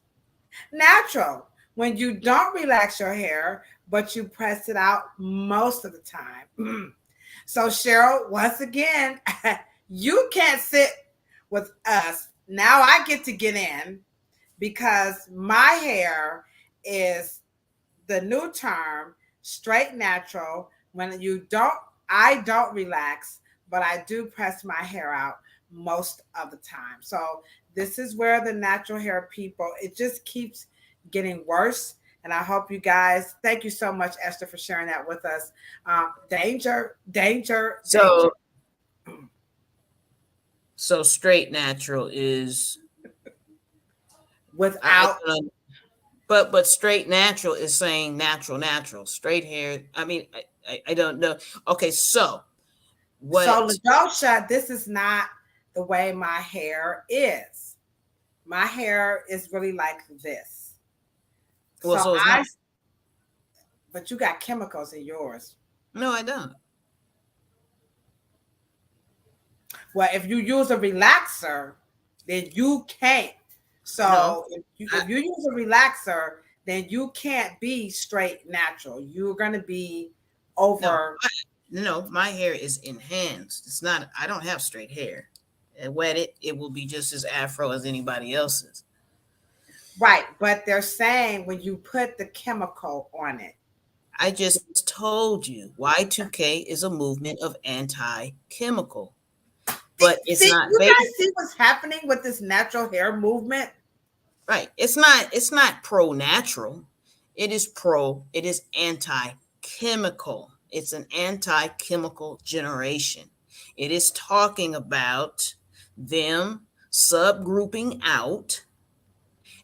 natural. When you don't relax your hair, but you press it out most of the time. So, Cheryl, once again, you can't sit with us. Now I get to get in because my hair is the new term, straight natural. When I don't relax, but I do press my hair out most of the time. So this is where the natural hair people, it just keeps getting worse. And I hope you guys, thank you so much, Esther, for sharing that with us. Danger. So straight natural is without. But straight natural is saying natural. Straight hair. I mean, I don't know. Okay, so what? So Ladosha, this is not the way my hair is. My hair is really like this. Well, so it's not. But you got chemicals in yours. No, I don't. Well, if you use a relaxer, then you can't. So No, if you use a relaxer, then you can't be straight natural. You're going to be over. No, my hair is enhanced. It's not. I don't have straight hair. And wet it will be just as afro as anybody else's. Right, but they're saying when you put the chemical on it. I just told you Y2K is a movement of anti-chemical. But it's not. You guys see what's happening with this natural hair movement? Right. It's not pro-natural. It is anti-chemical. It's an anti-chemical generation. It is talking about them subgrouping out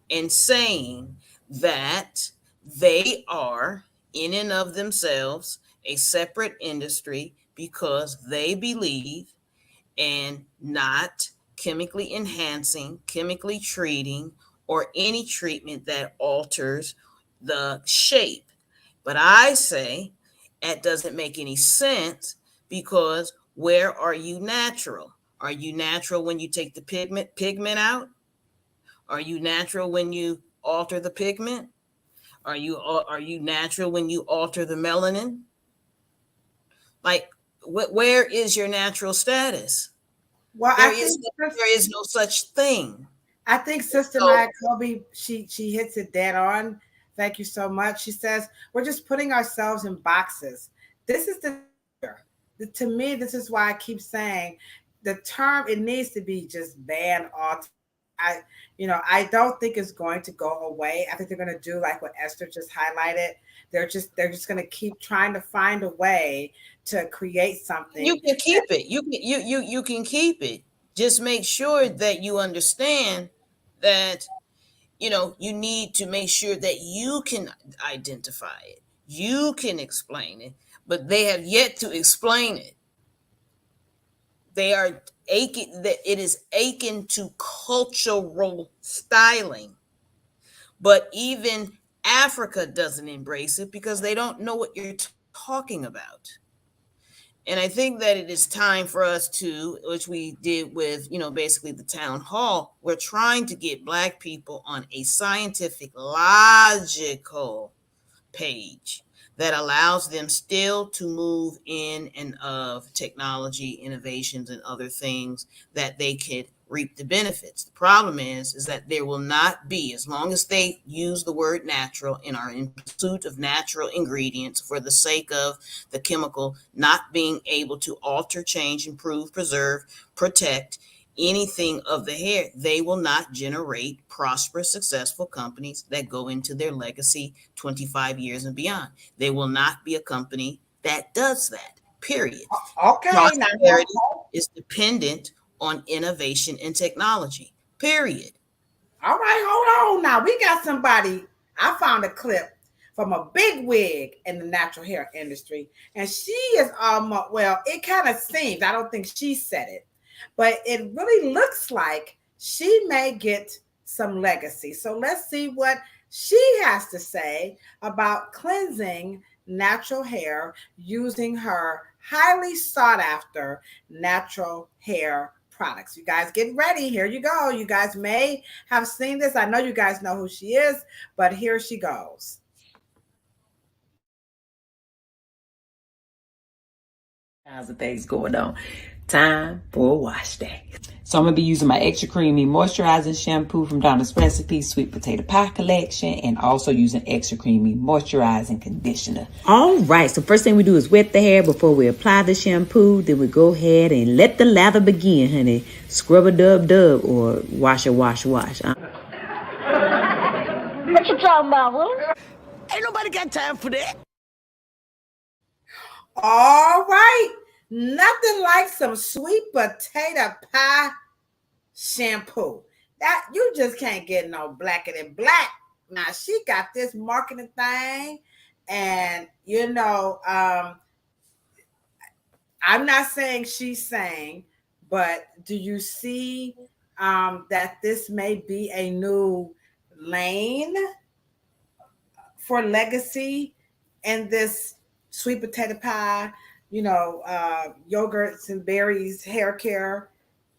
and saying that they are in and of themselves a separate industry because they believe in not chemically enhancing, chemically treating, or any treatment that alters the shape. But I say that doesn't make any sense because where are you natural? Are you natural when you take the pigment out? Are you natural when you alter the pigment? Are you natural when you alter the melanin? Like, where is your natural status? Well, there is no such thing. I think Sister Maya Kobe, she hits it dead on. Thank you so much. She says, we're just putting ourselves in boxes. This is to me, this is why I keep saying the term, it needs to be just banned all. I don't think it's going to go away. I think they're going to do like what Esther just highlighted. They're just going to keep trying to find a way to create something. You can keep it. You can keep it. Just make sure that you understand that you need to make sure that you can identify it. You can explain it, but they have yet to explain it. They are akin, that it is akin to cultural styling. But even Africa doesn't embrace it because they don't know what you're talking about. And I think that it is time for us to, which we did with, basically the town hall, we're trying to get Black people on a scientific, logical page that allows them still to move in and of technology, innovations, and other things that they could reap the benefits. The problem is that there will not be, as long as they use the word natural and are in pursuit of natural ingredients for the sake of the chemical not being able to alter, change, improve, preserve, protect anything of the hair, they will not generate prosperous, successful companies that go into their legacy 25 years and beyond. They will not be a company that does that, period. Okay, now Prosperity is dependent on innovation and technology, period. all right, hold on. Now we got somebody. I found a clip from a big wig in the natural hair industry, and she is almost, well, it kind of seems, I don't think she said it, but it really looks like she may get some legacy. So let's see what she has to say about cleansing natural hair using her highly sought after natural hair products. You guys get ready. Here you go. You guys may have seen this. I know you guys know who she is, but here she goes. Kinds of things going on. Time for a wash day. So I'm going to be using my extra creamy moisturizing shampoo from Donna's Recipe Sweet Potato Pie Collection, and also using extra creamy moisturizing conditioner. All right, so first thing we do is wet the hair before we apply the shampoo. Then we go ahead and let the lather begin, honey. Scrub a dub dub or wash a wash wash. What you talking about, Willie? Ain't nobody got time for that. All right. Nothing like some sweet potato pie shampoo. That you just can't get no blacker than black. Now she got this marketing thing, and I'm not saying she's saying, but do you see that this may be a new lane for legacy in this sweet potato pie, yogurts and berries hair care?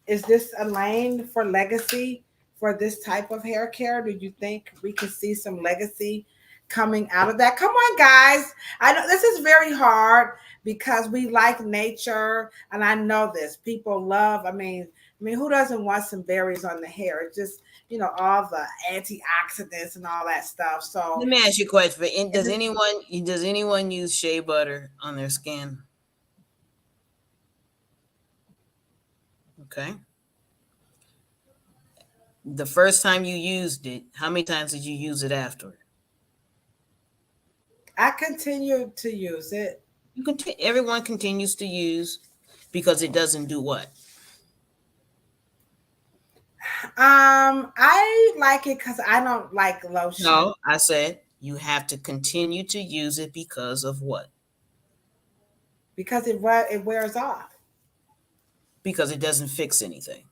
Is this a lane for legacy for this type of hair care? Do you think we can see some legacy coming out of that? Come on, guys. I know this is very hard because we like nature, and I know this. People love, I mean, who doesn't want some berries on the hair? It's just, all the antioxidants and all that stuff. So Let me ask you a question. Does anyone use shea butter on their skin? Okay. The first time you used it, how many times did you use it after? I continue to use it. Everyone continues to use because it doesn't do what? I like it because I don't like lotion. No, I said you have to continue to use it because of what? Because it wears off. Because it doesn't fix anything.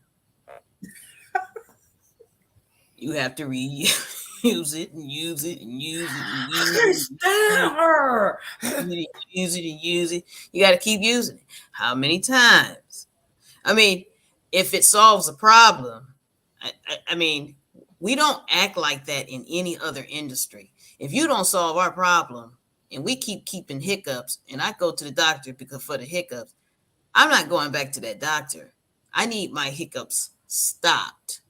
You have to use it and use it and use it and use it. Use it and use it. You got to keep using it. How many times? I mean, if it solves a problem, I mean, we don't act like that in any other industry. If you don't solve our problem and we keeping hiccups, and I go to the doctor because for the hiccups, I'm not going back to that doctor. I need my hiccups stopped.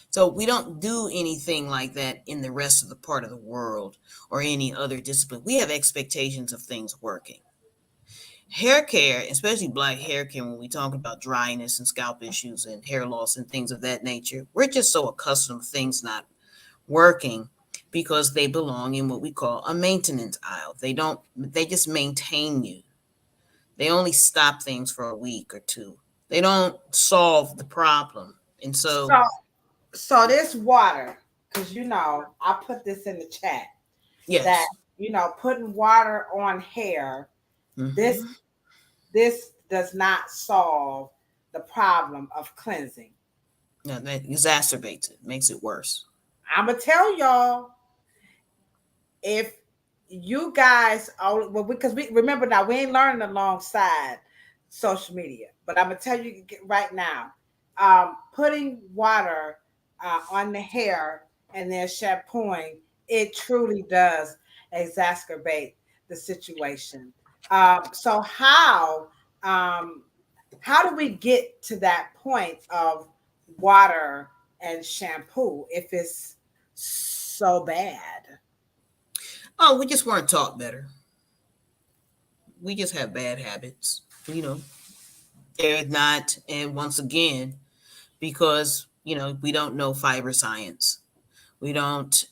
So we don't do anything like that in the rest of the part of the world or any other discipline. We have expectations of things working. Hair care, especially Black hair care, when we talk about dryness and scalp issues and hair loss and things of that nature, we're just so accustomed to things not working because they belong in what we call a maintenance aisle. They just maintain you. They only stop things for a week or two. They don't solve the problem. And so this water, because I put this in the chat. Yes. That putting water on hair, this does not solve the problem of cleansing. No, that exacerbates it, makes it worse. I'm gonna tell y'all, if you guys, well, because we remember now we ain't learning alongside social media, but I'm gonna tell you right now, putting water on the hair and then shampooing, it truly does exacerbate the situation. So um, how do we get to that point of water and shampoo if it's so bad? Oh, we just weren't taught better. We just have bad habits. They're not, and once again, because we don't know fiber science. We don't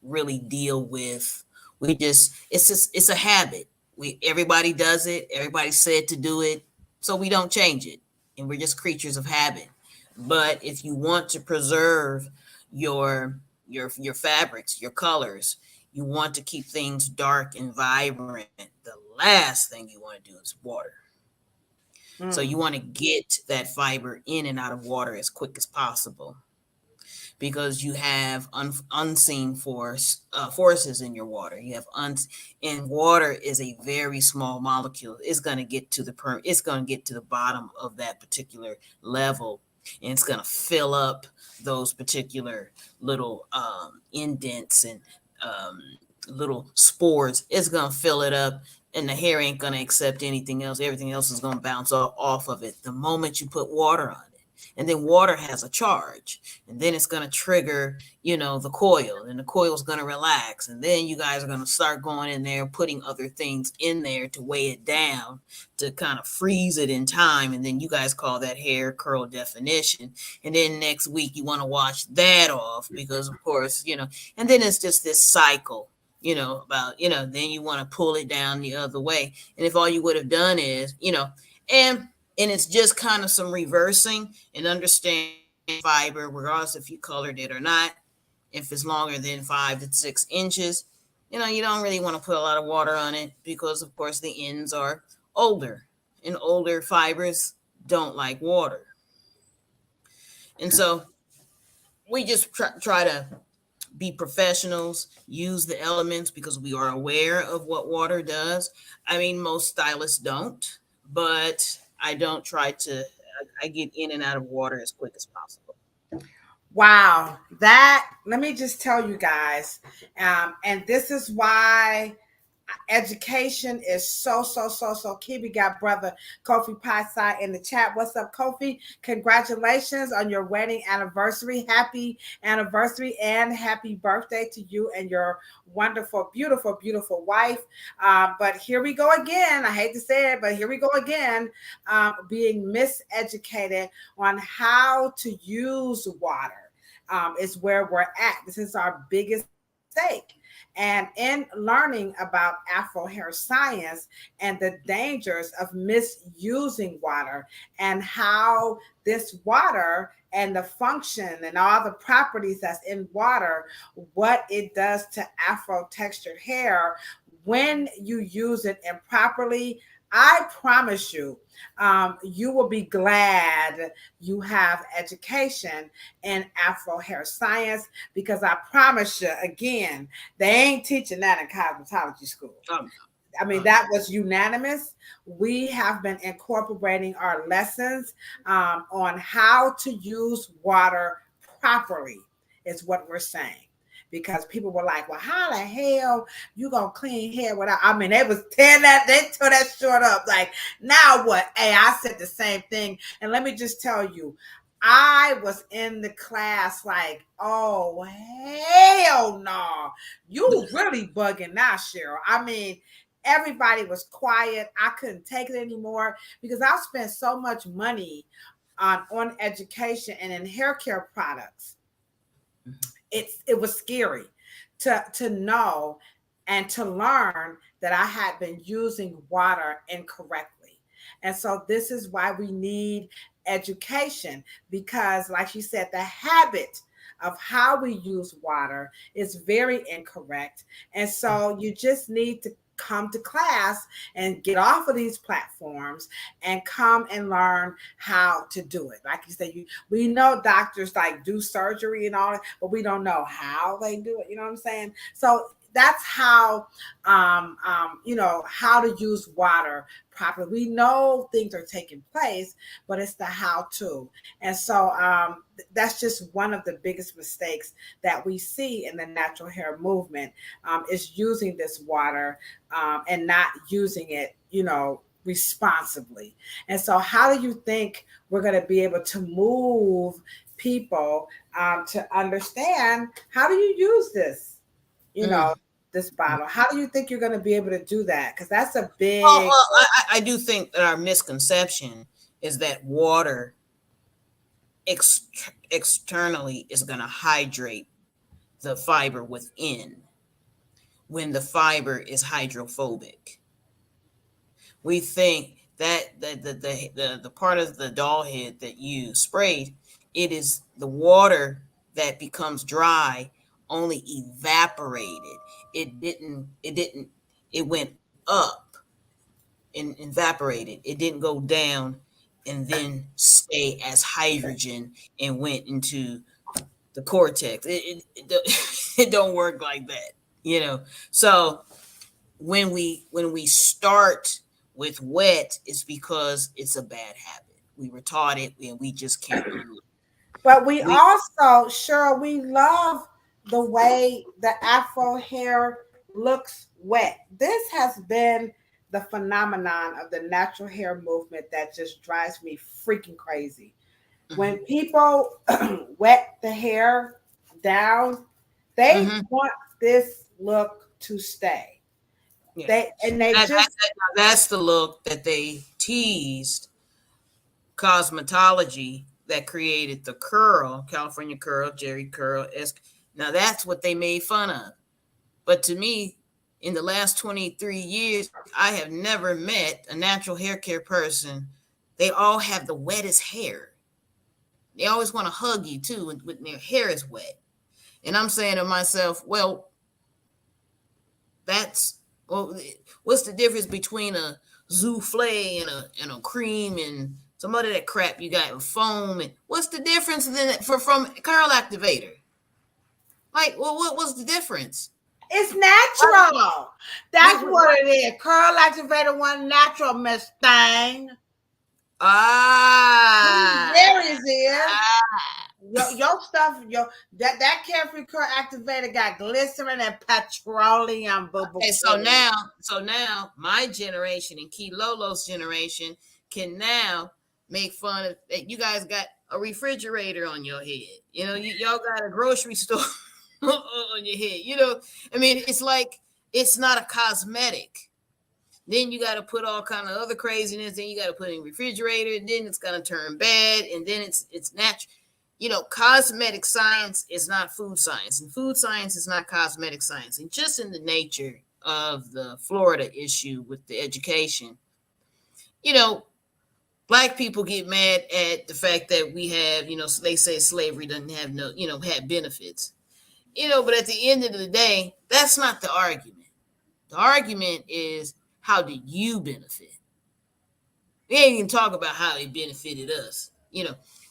really deal with. We just it's a habit. We Everybody does it. Everybody said to do it, so we don't change it, and we're just creatures of habit. But if you want to preserve your fabrics, your colors, you want to keep things dark and vibrant, the last thing you want to do is water. So you want to get that fiber in and out of water as quick as possible, because you have unseen forces in your water. You have and water is a very small molecule. It's going to get to it's going to get to the bottom of that particular level, and it's going to fill up those particular little indents and little spores. It's going to fill it up, and the hair ain't going to accept anything else. Everything else is going to bounce off of it the moment you put water on it. And then water has a charge, and then it's going to trigger, the coil, and the coil is going to relax. And then you guys are going to start going in there, putting other things in there to weigh it down, to kind of freeze it in time. And then you guys call that hair curl definition. And then next week you want to wash that off because, of course, and then it's just this cycle, then you want to pull it down the other way. And if all you would have done is, and it's just kind of some reversing and understanding fiber, regardless if you colored it or not. If it's longer than 5 to 6 inches, you don't really want to put a lot of water on it because, of course, the ends are older, and older fibers don't like water. And so we just try to be professionals, use the elements because we are aware of what water does. I mean, most stylists don't, but I don't try to, I get in and out of water as quick as possible. Wow. Let me just tell you guys, and this is why education is so key. We got brother Kofi Pie in the chat. What's up, Kofi? Congratulations on your wedding anniversary. Happy anniversary and happy birthday to you and your wonderful, beautiful wife. But here we go again. I hate to say it, but here we go again, being miseducated on how to use water. Is where we're at. This is our biggest mistake. And in learning about Afro hair science and the dangers of misusing water and how this water and the function and all the properties that's in water, what it does to Afro textured hair when you use it improperly, I promise you, you will be glad you have education in Afro hair science, because I promise you, again, they ain't teaching that in cosmetology school. I mean, that was unanimous. We have been incorporating our lessons on how to use water properly, is what we're saying. Because people were like, well, how the hell you gonna clean hair without? I mean, they tore that short up. Like, now what? Hey, I said the same thing. And let me just tell you, I was in the class like, oh, hell no. You really bugging now, Cheryl. I mean, everybody was quiet. I couldn't take it anymore because I spent so much money on education and in hair care products. It was scary to know and to learn that I had been using water incorrectly. And so this is why we need education, because like you said, the habit of how we use water is very incorrect. And so you just need to come to class and get off of these platforms and come and learn how to do it. Like you said, we know doctors like do surgery and all that, but we don't know how they do it. You know what I'm saying? So that's how how to use water properly. We know things are taking place, but it's the how to. And so that's just one of the biggest mistakes that we see in the natural hair movement, is using this water and not using it, responsibly. And so how do you think we're going to be able to move people to understand, how do you use this, this bottle? How do you think you're going to be able to do that? Because that's a big... I do think that our misconception is that water externally is going to hydrate the fiber within, when the fiber is hydrophobic. We think that the part of the doll head that you sprayed, it is the water that becomes dry only evaporated. It went up and evaporated. It didn't go down and then stay as hydrogen and went into the cortex. It don't work like that, So when we start with wet, it's because it's a bad habit. We were taught it and we just can't unlearn. But we also, Cheryl, we love the way the Afro hair looks wet. This has been the phenomenon of the natural hair movement that just drives me freaking crazy. When people wet the hair down, they want this look to stay. Yeah. That's the look that they teased cosmetology that created the curl, California curl, Jerry curl. Now that's what they made fun of. But to me, in the last 23 years, I have never met a natural hair care person. They all have the wettest hair. They always want to hug you too when their hair is wet. And I'm saying to myself, well, what's the difference between a souffle and a cream and some other that crap you got with foam? And what's the difference then from curl activator? Like, well, what's the difference? It's natural. That's what it is. Curl activator one natural, Miss Thing. There it is. Your stuff, that carefree curl activator got glycerin and petroleum. Okay, so now my generation and Key Lolo's generation can now make fun of that. You guys got a refrigerator on your head. Y'all got a grocery store on your head. I mean, it's like, it's not a cosmetic. Then you got to put all kind of other craziness. Then you got to put in a refrigerator. And then it's going to turn bad. And then it's natural. Cosmetic science is not food science. And food science is not cosmetic science. And just in the nature of the Florida issue with the education, Black people get mad at the fact that we have, they say slavery doesn't have had benefits. But at the end of the day, that's not the argument. The argument is, how did you benefit? We ain't even talk about how it benefited us.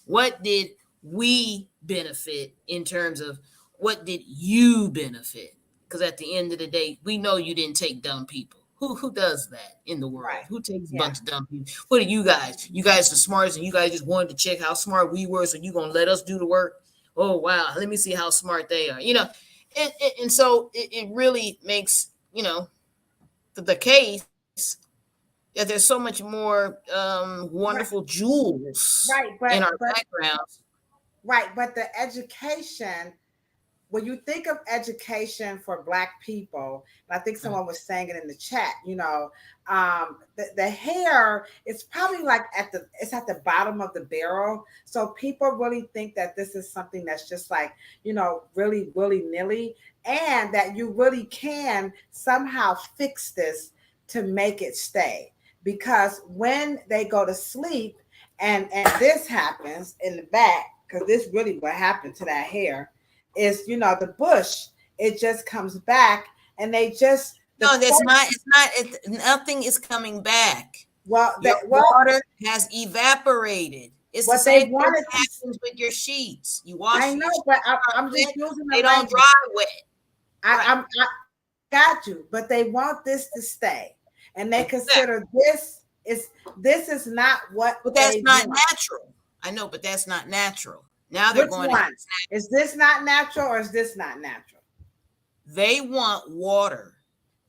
What did we benefit in terms of what did you benefit? Because at the end of the day, we know you didn't take dumb people. Who does that in the world? Right. Who takes a bunch of dumb people? What are you guys? You guys are smartest, and you guys just wanted to check how smart we were, so you gonna let us do the work? Oh wow, let me see how smart they are. And so it really makes the case that there's so much more wonderful jewels in our backgrounds. Right, but the education, when you think of education for Black people, and I think someone was saying it in the chat, the hair is probably like it's at the bottom of the barrel. So people really think that this is something that's just like, really willy-nilly, and that you really can somehow fix this to make it stay. Because when they go to sleep and this happens in the back, because this really what happened to that hair, is the bush, it just comes back, and they No, that's not. It's not. Nothing is coming back. Well, Your water has evaporated. It's the what they same thing wanted that happens with your sheets. You wash I your know, sheets, but I'm just using the they don't language. dry wet. I got you, but they want this to stay, and they consider this is not what. But that's they not want. natural. I know, but that's not natural. Now they're Which going one? Is this not natural or is this not natural? They want water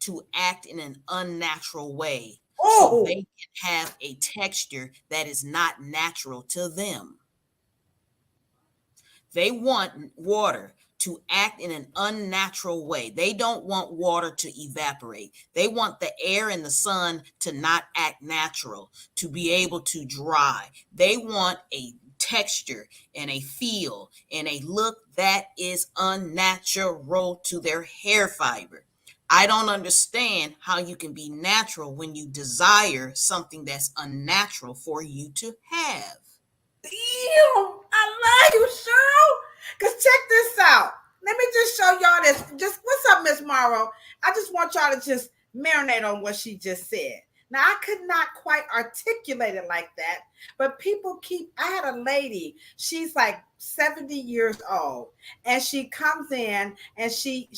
to act in an unnatural way, Oh, so they can have a texture that is not natural to them. They want water to act in an unnatural way. They don't want water to evaporate. They want the air and the sun to not act natural, to be able to dry. They want a texture and a feel and a look that is unnatural to their hair fiber. I don't understand how you can be natural when you desire something that's unnatural for you to have. damn, I love you, Cheryl. Because check this out. Let me just show y'all this. Just what's up, Miss Morrow? I just want y'all to just marinate on what she just said. Now, I could not quite articulate it like that, but people I had a lady, she's like 70 years old, and she comes in and she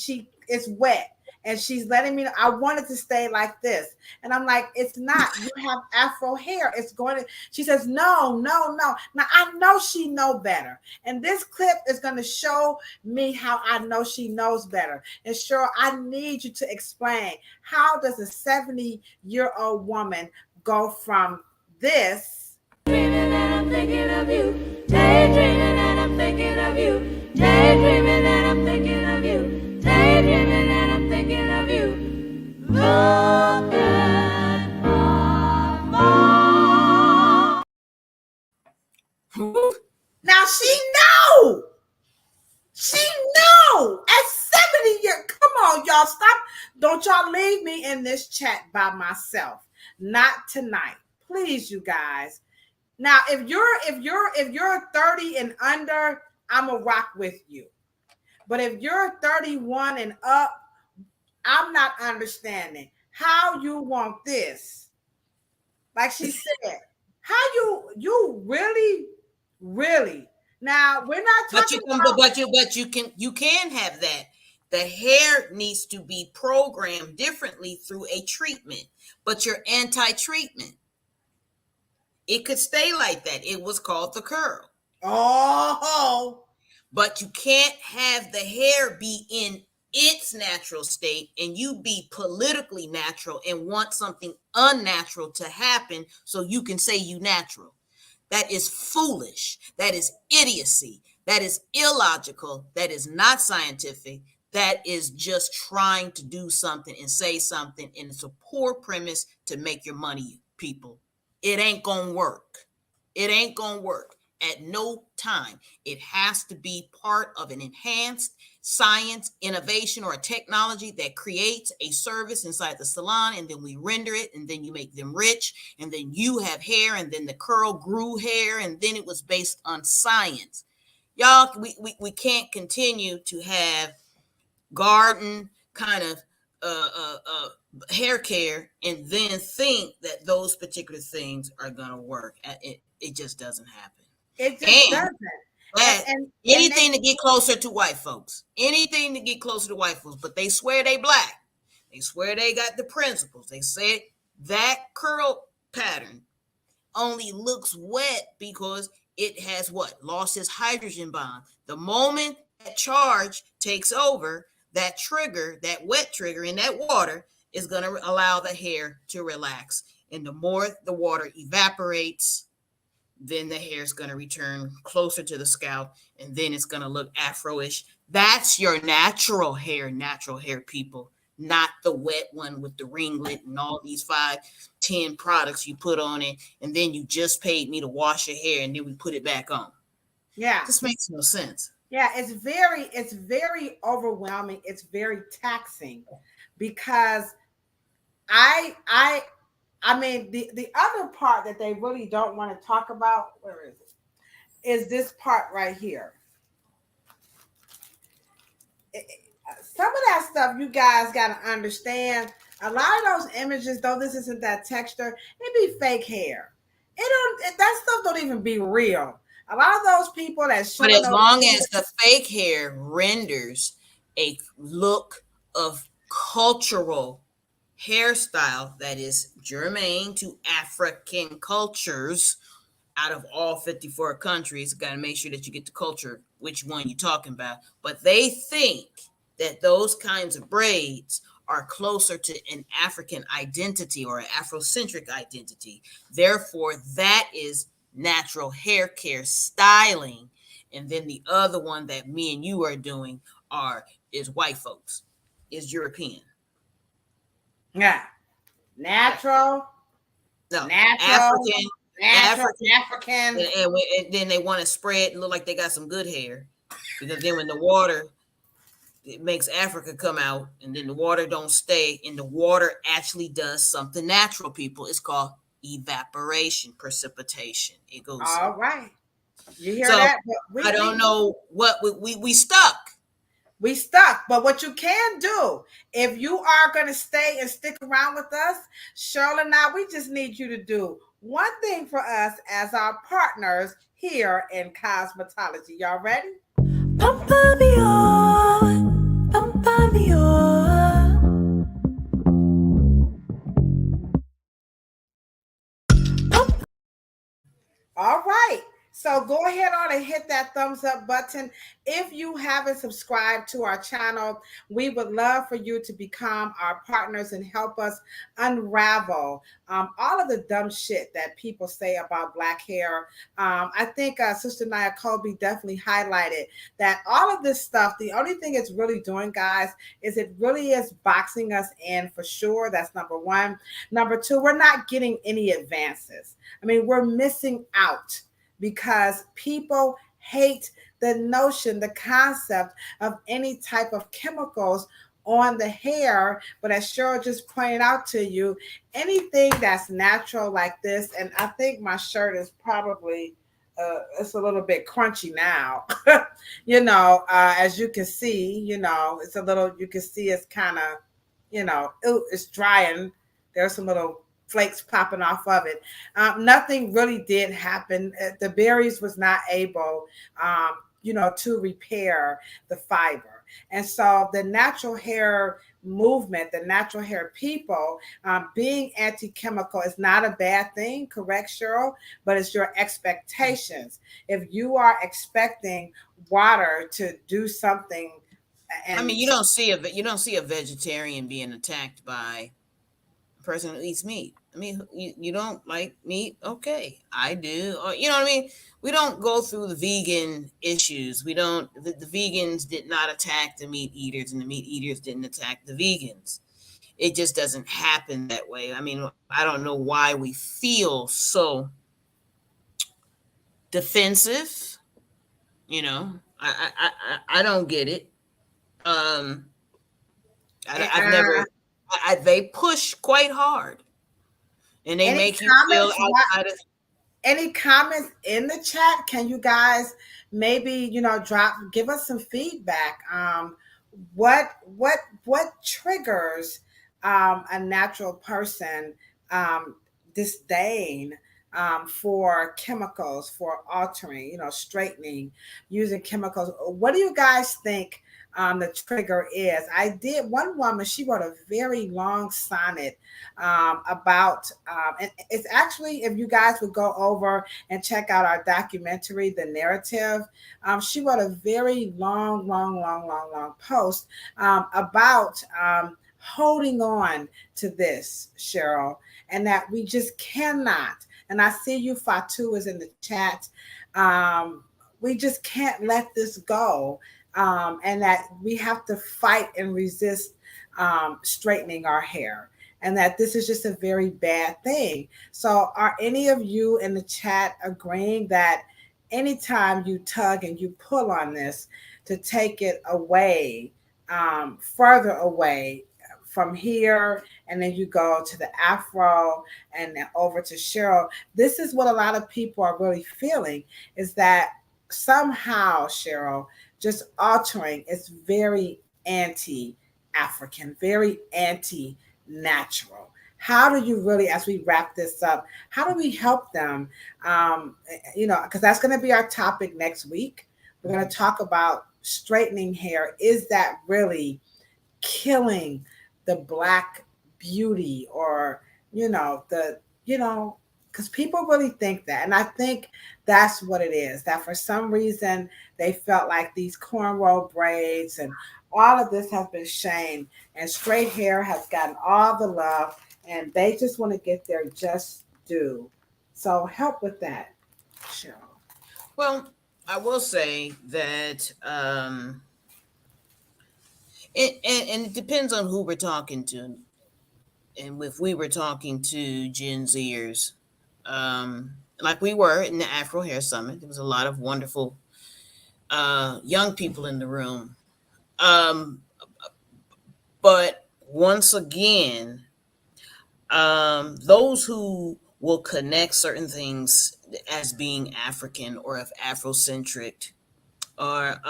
is wet. And she's letting me know I wanted to stay like this. And I'm like, it's not. You have afro hair. It's going to, she says, no. Now I know she know better. And this clip is going to show me how I know she knows better. And sure, I need you to explain, how does a 70-year-old woman go from this? Dreaming that I'm thinking of you. Daydreaming that I'm thinking of you. Daydreaming that I'm thinking of you. Daydreaming that I'm thinking of you. Look at mama. Now she know. At 70 years. Come on, y'all. Stop. Don't y'all leave me in this chat by myself. Not tonight. Please, you guys. Now, if you're 30 and under, I'ma rock with you. But if you're 31 and up, I'm not understanding how you want this. Like she said, how you really. Now we're not talking But you can have that. The hair needs to be programmed differently through a treatment, but you're anti-treatment. It could stay like that. It was called the curl. Oh. But you can't have the hair be in its natural state and you be politically natural and want something unnatural to happen so you can say you natural. That is foolish. That is idiocy. That is illogical. That is not scientific. That is just trying to do something and say something, and it's a poor premise to make your money, people. It ain't gonna work. It ain't gonna work at no time. It has to be part of an enhanced science, innovation, or a technology that creates a service inside the salon, and then we render it, and then you make them rich, and then you have hair, and then the curl grew hair, and then it was based on science. Y'all, we can't continue to have garden kind of hair care and then think that those particular things are gonna work. It just doesn't happen. It just doesn't. Anything to get closer to white folks. Anything to get closer to white folks. But they swear they black. They swear they got the principles. They said that curl pattern only looks wet because it has what? Lost its hydrogen bond. The moment that charge takes over, that trigger, that wet trigger in that water is going to allow the hair to relax. And the more the water evaporates, then the hair is going to return closer to the scalp, and then it's going to look afro-ish. That's your natural hair, people, not the wet one with the ringlet and all these 5-10 products you put on it, and then you just paid me to wash your hair, and then we put it back on. Yeah. This makes no sense. Yeah, it's very overwhelming. It's very taxing because I mean, the other part that they really don't want to talk about, where is it? Is this part right here. Some of that stuff you guys got to understand. A lot of those images, though this isn't that texture, it be fake hair. That stuff don't even be real. A lot of those people that But showing as those long as the images, fake hair renders a look of cultural hairstyle that is germane to African cultures out of all 54 countries, got to make sure that you get the culture, which one you're talking about. But they think that those kinds of braids are closer to an African identity or an Afrocentric identity. Therefore, that is natural hair care styling. And then the other one that me and you are doing are is white folks, is European. yeah, Okay. natural, No, natural, African, natural, African, African. and then they want to spread look like they got some good hair, because then when the water it makes Africa come out, and then the water don't stay, and the water actually does something natural. People, it's called evaporation, precipitation. It goes All right, you hear so. that? But I we don't we know what we stuck. we stuck. But what you can do, if you are going to stay and stick around with us, Cheryl and I, we just need you to do one thing for us as our partners here in cosmetology. Y'all ready? Pampa me on, pampa me on. All right. So go ahead on and hit that thumbs up button. If you haven't subscribed to our channel, we would love for you to become our partners and help us unravel all of the dumb shit that people say about Black hair. I think Sister Nia Colby definitely highlighted that all of this stuff, the only thing it's really doing, guys, is it really is boxing us in for sure. That's number one. Number two, we're not getting any advances. I mean, we're missing out because people hate the notion, the concept of any type of chemicals on the hair. But as Cheryl just pointed out to you, anything that's natural like this, and I think my shirt is probably it's a little bit crunchy now. As you can see, it's a little, you can see it's kind of, it's drying. There's some little flakes popping off of it. Nothing really did happen. The berries was not able, to repair the fiber. And so the natural hair movement, the natural hair people, being anti-chemical is not a bad thing, correct, Cheryl? But it's your expectations. If you are expecting water to do something, I mean, and you don't see a vegetarian being attacked by person who eats meat. I mean, you don't like meat? Okay, I do. Or, you know what I mean? We don't go through the vegan issues. We don't, the vegans did not attack the meat eaters, and the meat eaters didn't attack the vegans. It just doesn't happen that way. I mean, I don't know why we feel so defensive. I don't get it. Um, I've uh, never, they push quite hard, and they any make you feel comments? outside of. Any comments in the chat? Can you guys maybe give us some feedback? What triggers a natural person um, disdain for chemicals, for altering, straightening, using chemicals? What do you guys think the trigger is? I did, one woman, she wrote a very long sonnet about, and it's actually, if you guys would go over and check out our documentary, The Narrative, she wrote a very long post about holding on to this, Cheryl, and that we just cannot. And I see you, Fatu, is in the chat. We just can't let this go, and that we have to fight and resist straightening our hair, and that this is just a very bad thing. So, are any of you in the chat agreeing that anytime you tug and you pull on this to take it away, further away from here, and then you go to the afro and then over to Cheryl, this is what a lot of people are really feeling, is that somehow, Cheryl, just altering is very anti-African, very anti unnatural. How do you really, as we wrap this up, how do we help them? Because that's going to be our topic next week. We're going to talk about straightening hair. Is that really killing the black beauty, or the because people really think that, and I think that's what it is, that for some reason they felt like these cornrow braids and all of this has been shamed, and straight hair has gotten all the love, and they just want to get their just due. So help with that, Cheryl. Well, I will say that and it depends on who we're talking to. And if we were talking to Gen Zers, like we were in the Afro Hair Summit, there was a lot of wonderful young people in the room. But once again, those who will connect certain things as being African or of Afrocentric are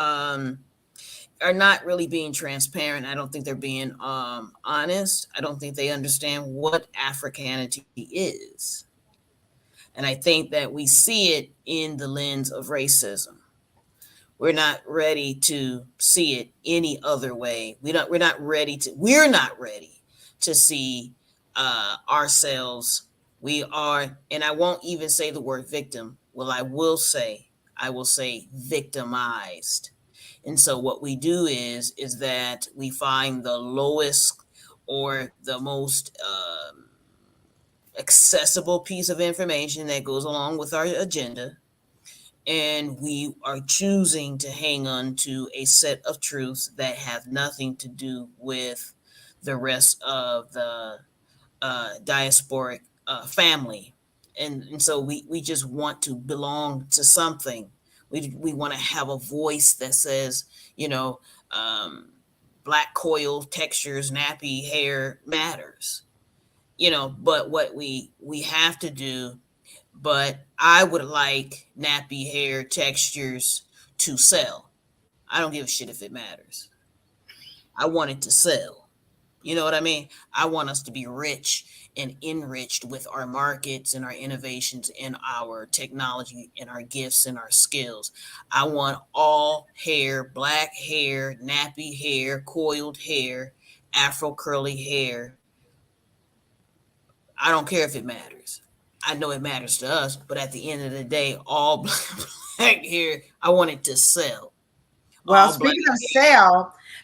not really being transparent. I don't think they're being honest. I don't think they understand what Africanity is. And I think that we see it in the lens of racism. We're not ready to see it any other way. We're not ready to see ourselves. We are, and I won't even say the word victim. Well, I will say victimized. And so what we do is that we find the lowest or the most accessible piece of information that goes along with our agenda, and we are choosing to hang on to a set of truths that have nothing to do with the rest of the diasporic family. And so we just want to belong to something. We want to have a voice that says, you know, black coil textures, nappy hair matters. But what we have to do, but I would like nappy hair textures to sell. I don't give a shit if it matters. I want it to sell. You know what I mean? I want us to be rich and enriched with our markets and our innovations and our technology and our gifts and our skills. I want all hair, black hair, nappy hair, coiled hair, afro curly hair. I don't care if it matters. I know it matters to us, but at the end of the day, all black hair, I want it to sell. Well, All black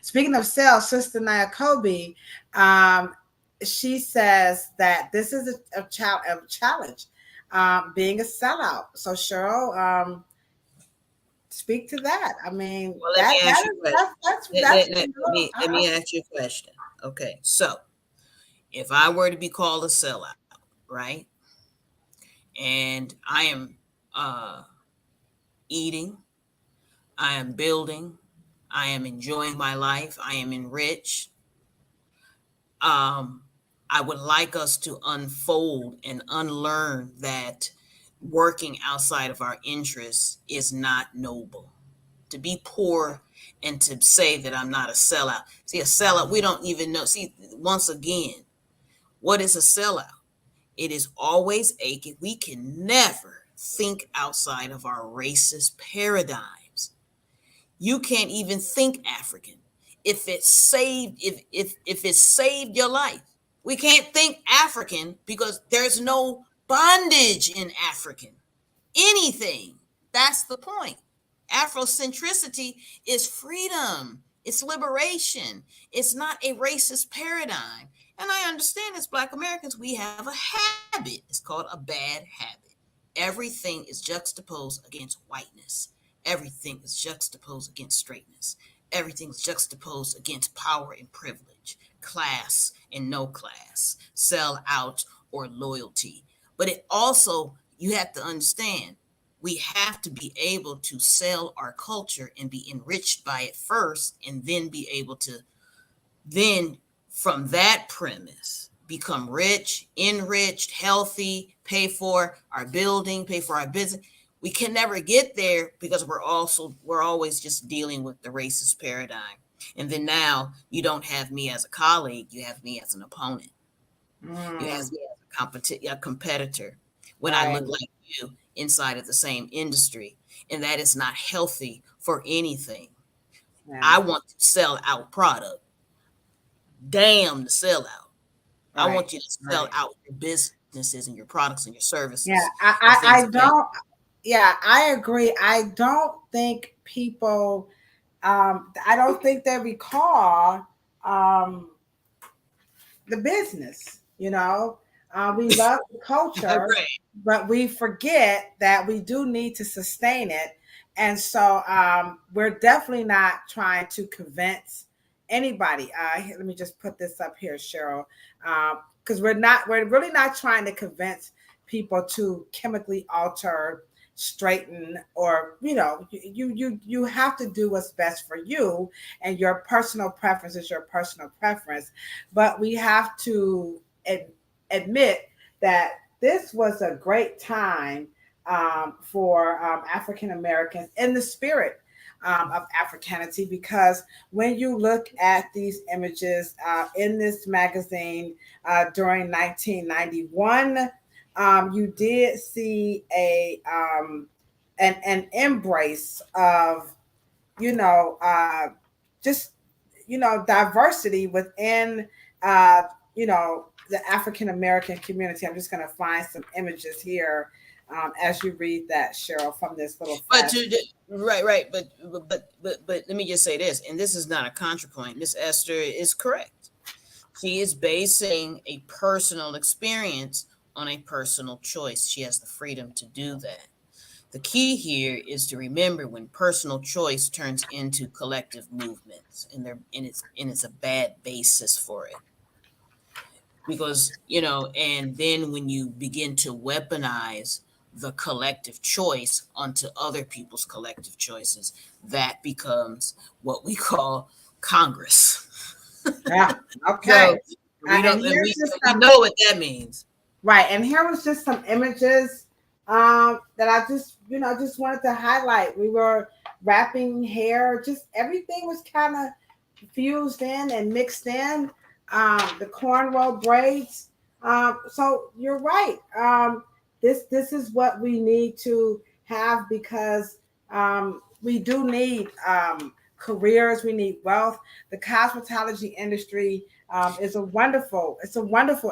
speaking of sale, Sister Nia Kobe, she says that this is a challenge, being a sellout. So Cheryl, speak to that. I mean, Well, let that me ask that you is a question. that's Let me ask you a question. Okay, so if I were to be called a sellout, right, and I am eating, I am building, I am enjoying my life, I am enriched. Um, I would like us to unfold and unlearn that working outside of our interests is not noble. To be poor and to say that I'm not a sellout. See, a sellout, we don't even know. See, once again, what is a sellout? It is always aching. We can never think outside of our racist paradigms. You can't even think African if it saved your life. We can't think African because there's no bondage in African anything. That's the point. Afrocentricity is freedom, it's liberation, it's not a racist paradigm. And I understand as Black Americans, we have a habit. It's called a bad habit. Everything is juxtaposed against whiteness, everything is juxtaposed against straightness, everything is juxtaposed against power and privilege, class and no class, sell out or loyalty. But it also, you have to understand, we have to be able to sell our culture and be enriched by it first, and then be able to then from that premise become rich, enriched, healthy, pay for our building, pay for our business. We can never get there because we're always just dealing with the racist paradigm. And then now you don't have me as a colleague, you have me as an opponent. You has Mm, me as a competitor when I right. look like you inside of the same industry, and that is not healthy for anything. Yeah. I want to sell out product. Damn the sellout. I Right. want you to sell Right. out your businesses and your products and your Yeah. services I, and I, things I of that. don't. Yeah, I agree. I don't think they recall um, the business. We love the culture, Right. but we forget that we do need to sustain it. And so we're definitely not trying to convince anybody. Let me just put this up here, Cheryl, because we're really not trying to convince people to chemically alter, straighten, or you have to do what's best for you, and your personal preference is your personal preference. But we have to admit that this was a great time for African Americans in the spirit of Africanity, because when you look at these images in this magazine during 1991, you did see an embrace of you know, just diversity within uh, the African American community. I'm just going to find some images here as you read that, Cheryl, from this little But fast. right, but let me just say this, and this is not a contrapoint. Miss Esther is correct. She is basing a personal experience on a personal choice. She has the freedom to do that. The key here is to remember when personal choice turns into collective movements, and it's a bad basis for it. Because, and then when you begin to weaponize the collective choice onto other people's collective choices, that becomes what we call Congress. Yeah. Okay. So we And don't, and here's we just we some know what that means. right. And here was just some images that I just wanted to highlight. We were wrapping hair, just everything was kind of fused in and mixed in. The cornrow braids. So you're right. This is what we need to have, because we do need careers. We need wealth. The cosmetology industry it's a wonderful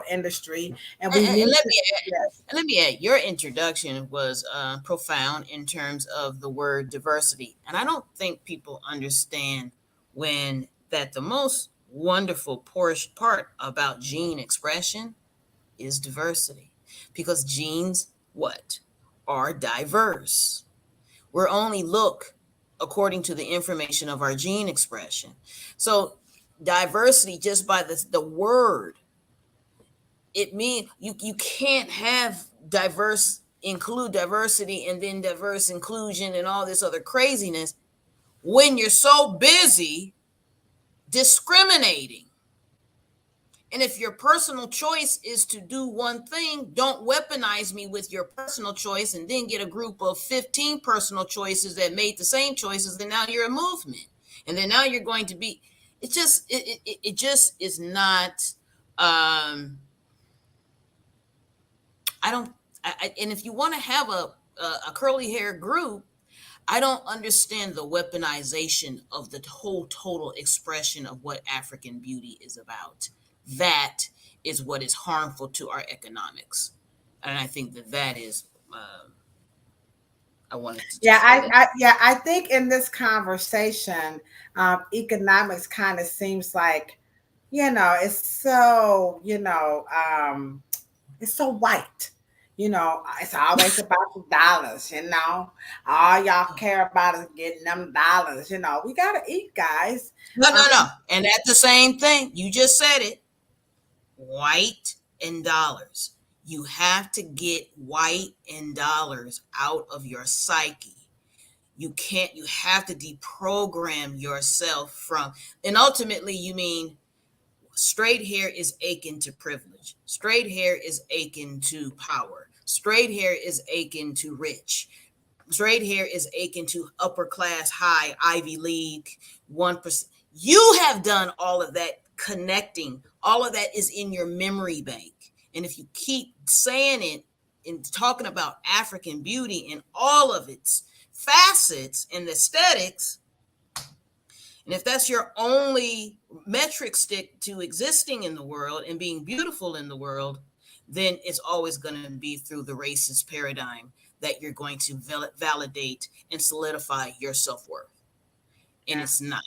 industry, and And, we and need let to. me Yes. let me add, your introduction was profound in terms of the word diversity, and I don't think people understand when that the most wonderful part about gene expression is diversity, because genes what are diverse. We're only look according to the information of our gene expression. So diversity, just by the word, it means you can't have diverse include diversity and then diverse inclusion and all this other craziness when you're so busy discriminating. And if your personal choice is to do one thing, don't weaponize me with your personal choice and then get a group of 15 personal choices that made the same choices. Then now you're a movement. And then now you're going to be, it just is not, I don't, and if you want to have a curly hair group, I don't understand the weaponization of the whole total expression of what African beauty is about. That is what is harmful to our economics, and I think that is. I wanted to Yeah, just say that. I think in this conversation, economics kind of seems like, it's so, it's so white. It's always about the dollars. All y'all care about is getting them dollars. We gotta eat, guys. No, Um, no, no, and that's the same thing. You just said it. White and dollars. You have to get white and dollars out of your psyche. You have to deprogram yourself from, and ultimately you mean straight hair is akin to privilege, straight hair is akin to power, straight hair is akin to rich, straight hair is akin to upper class, high Ivy League, 1%. You have done all of that connecting. All of that is in your memory bank. And if you keep saying it and talking about African beauty in all of its facets and aesthetics, and if that's your only metric stick to existing in the world and being beautiful in the world, then it's always going to be through the racist paradigm that you're going to validate and solidify your self-worth. And it's not.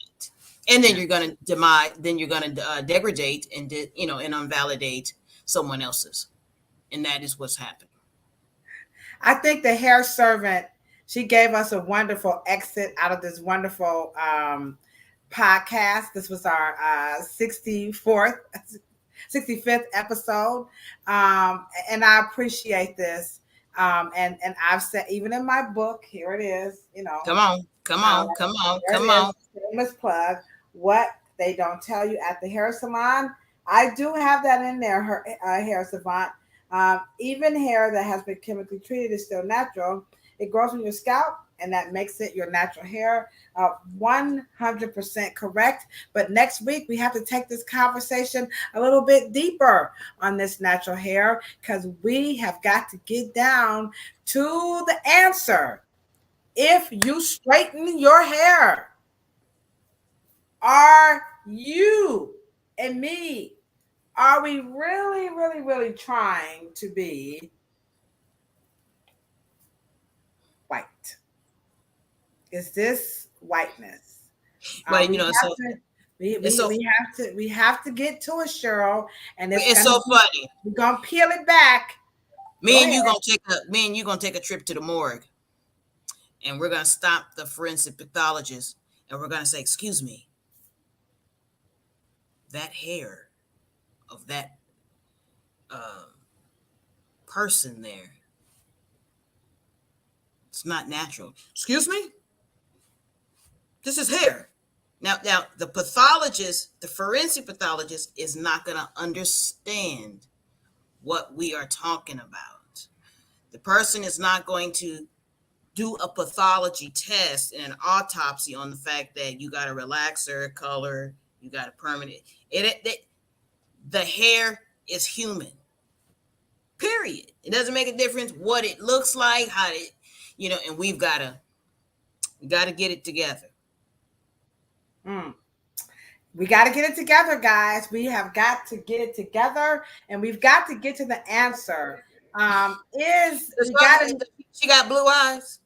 And then you're going to degrade and and invalidate someone else's. And that is what's happening. I think the hair servant, she gave us a wonderful exit out of this wonderful podcast. This was our 65th episode. And I appreciate this. And I've said, even in my book, here it is, Come on. Shameless plug. What they don't tell you at the hair salon. I do have that in there, her hair savant. Even hair that has been chemically treated is still natural. It grows on your scalp, and that makes it your natural hair. 100% correct. But next week, we have to take this conversation a little bit deeper on this natural hair, because we have got to get down to the answer. If you straighten your hair, are you and me, are we really, really, really trying to be white? Is this whiteness? Well, we have to get to it, Cheryl. And it's so funny. We're gonna peel it back. Me and you gonna take a trip to the morgue, and we're gonna stop the forensic pathologist, and we're gonna say, "Excuse me, that hair of that person there, it's not natural. Excuse me? This is hair." Now, the pathologist, the forensic pathologist, is not going to understand what we are talking about. The person is not going to do a pathology test and an autopsy on the fact that you got a relaxer color, you got a permanent. The hair is human. Period. It doesn't make a difference what it looks like, how it, and we got to get it together. We got to get it together, guys. We have got to get it together, and we've got to get to the answer. She got blue eyes?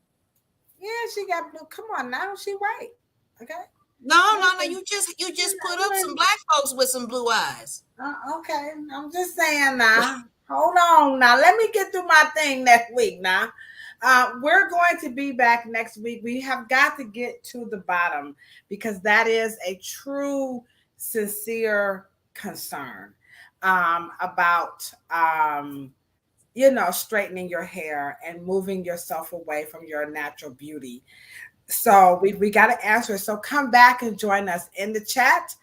Yeah, she got blue. Come on now, she white. Okay. No. You just put up some black folks with some blue eyes. Okay, I'm just saying now. Hold on now. Let me get through my thing next week now. We're going to be back next week. We have got to get to the bottom, because that is a true, sincere concern about, straightening your hair and moving yourself away from your natural beauty. So we got to answer. So come back and join us in the chat.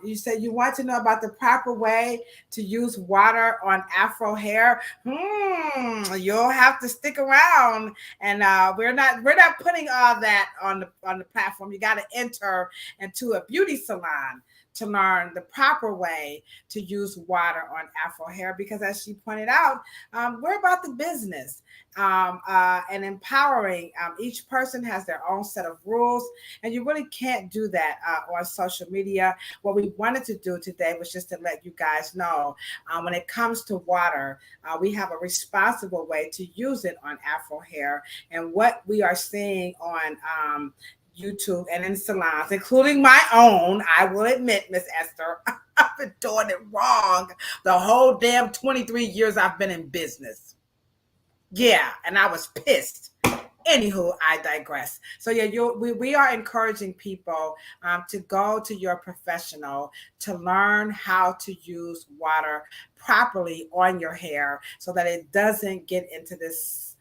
You said you want to know about the proper way to use water on Afro hair. You'll have to stick around, and we're not putting all that on the platform. You got to enter into a beauty salon to learn the proper way to use water on Afro hair, because as she pointed out, we're about the business and empowering. Each person has their own set of rules, and you really can't do that on social media. What we wanted to do today was just to let you guys know, when it comes to water, we have a responsible way to use it on Afro hair. And what we are seeing on YouTube and in salons, including my own, I will admit, Miss Esther, I've been doing it wrong the whole damn 23 years I've been in business. Yeah, and I was pissed. Anywho, I digress. So yeah, we are encouraging people to go to your professional to learn how to use water properly on your hair, so that it doesn't get into this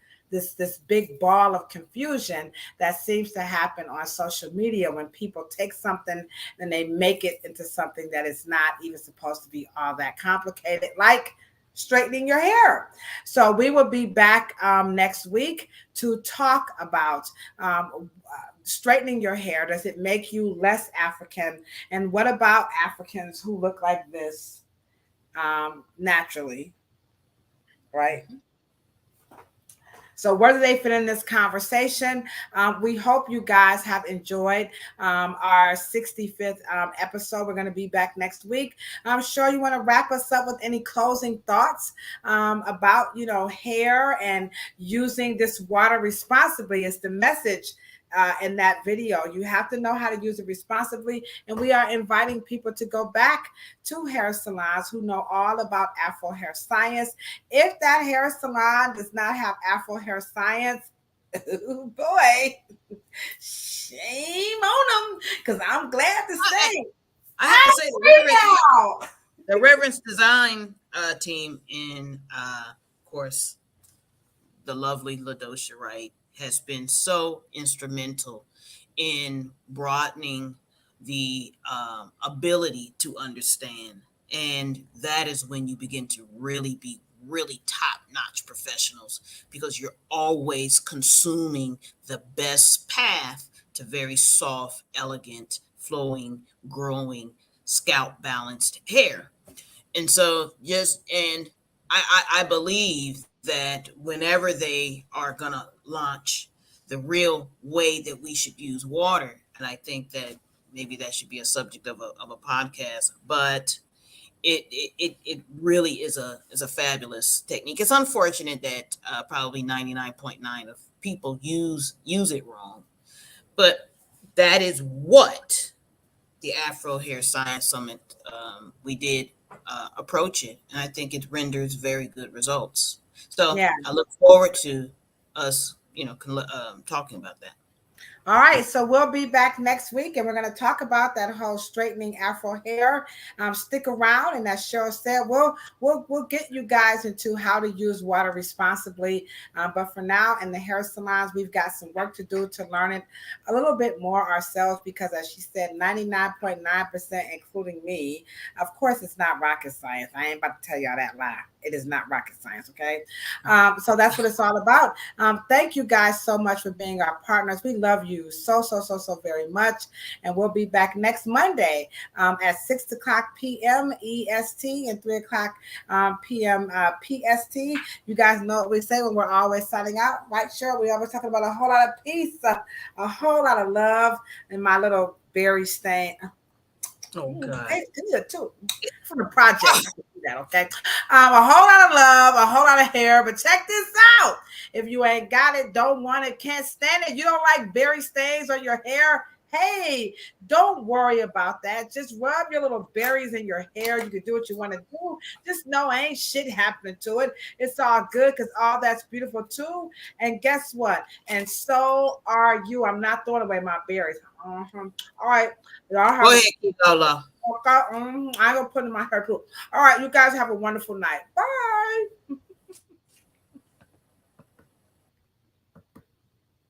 big ball of confusion that seems to happen on social media when people take something and they make it into something that is not even supposed to be all that complicated, like straightening your hair. So we will be back next week to talk about straightening your hair, does it make you less African? And what about Africans who look like this naturally, right? So where do they fit in this conversation? We hope you guys have enjoyed our 65th episode. We're going to be back next week. I'm sure you want to wrap us up with any closing thoughts about, hair and using this water responsibly is the message in that video. You have to know how to use it responsibly. And we are inviting people to go back to hair salons who know all about Afro hair science. If that hair salon does not have Afro hair science, oh boy, shame on them. Because I'm glad to say, I have to say, the Reverence Design team in, of course, the lovely LaDosha Wright has been so instrumental in broadening the ability to understand. And that is when you begin to really be really top-notch professionals, because you're always consuming the best path to very soft, elegant, flowing, growing, scalp balanced hair. And so I believe that whenever they are gonna launch the real way that we should use water, and I think that maybe that should be a subject of a podcast, but it really is a fabulous technique. It's unfortunate that probably 99.9 of people use it wrong, but that is what the Afro Hair Science Summit, we did approach it, and I think it renders very good results. So yeah. I look forward to us, talking about that. All right, so we'll be back next week, and we're going to talk about that whole straightening Afro hair. Stick around, and as Cheryl said, we'll get you guys into how to use water responsibly. But for now, in the hair salons, we've got some work to do to learn it a little bit more ourselves, because as she said, 99.9%, including me, of course, it's not rocket science. I ain't about to tell y'all that lie. It is not rocket science, okay? So that's what it's all about. Thank you guys so much for being our partners. We love you so very much. And we'll be back next Monday at 6 o'clock p.m. EST and 3 o'clock p.m. PST. You guys know what we say when we're always signing out, right? Sure, we always talking about a whole lot of peace, a whole lot of love, and my little berry stain. Oh, God. It's good too. For the project. That, okay. A whole lot of love, a whole lot of hair, but check this out. If you ain't got it, don't want it, can't stand it, you don't like berry stains on your hair, hey, don't worry about that. Just rub your little berries in your hair. You can do what you want to do. Just know ain't shit happening to it. It's all good, because all that's beautiful too. And guess what? And so are you. I'm not throwing away my berries. All right. Y'all have Go ahead, Lola. I ain't gonna put in my hair too. All right, you guys have a wonderful night. Bye.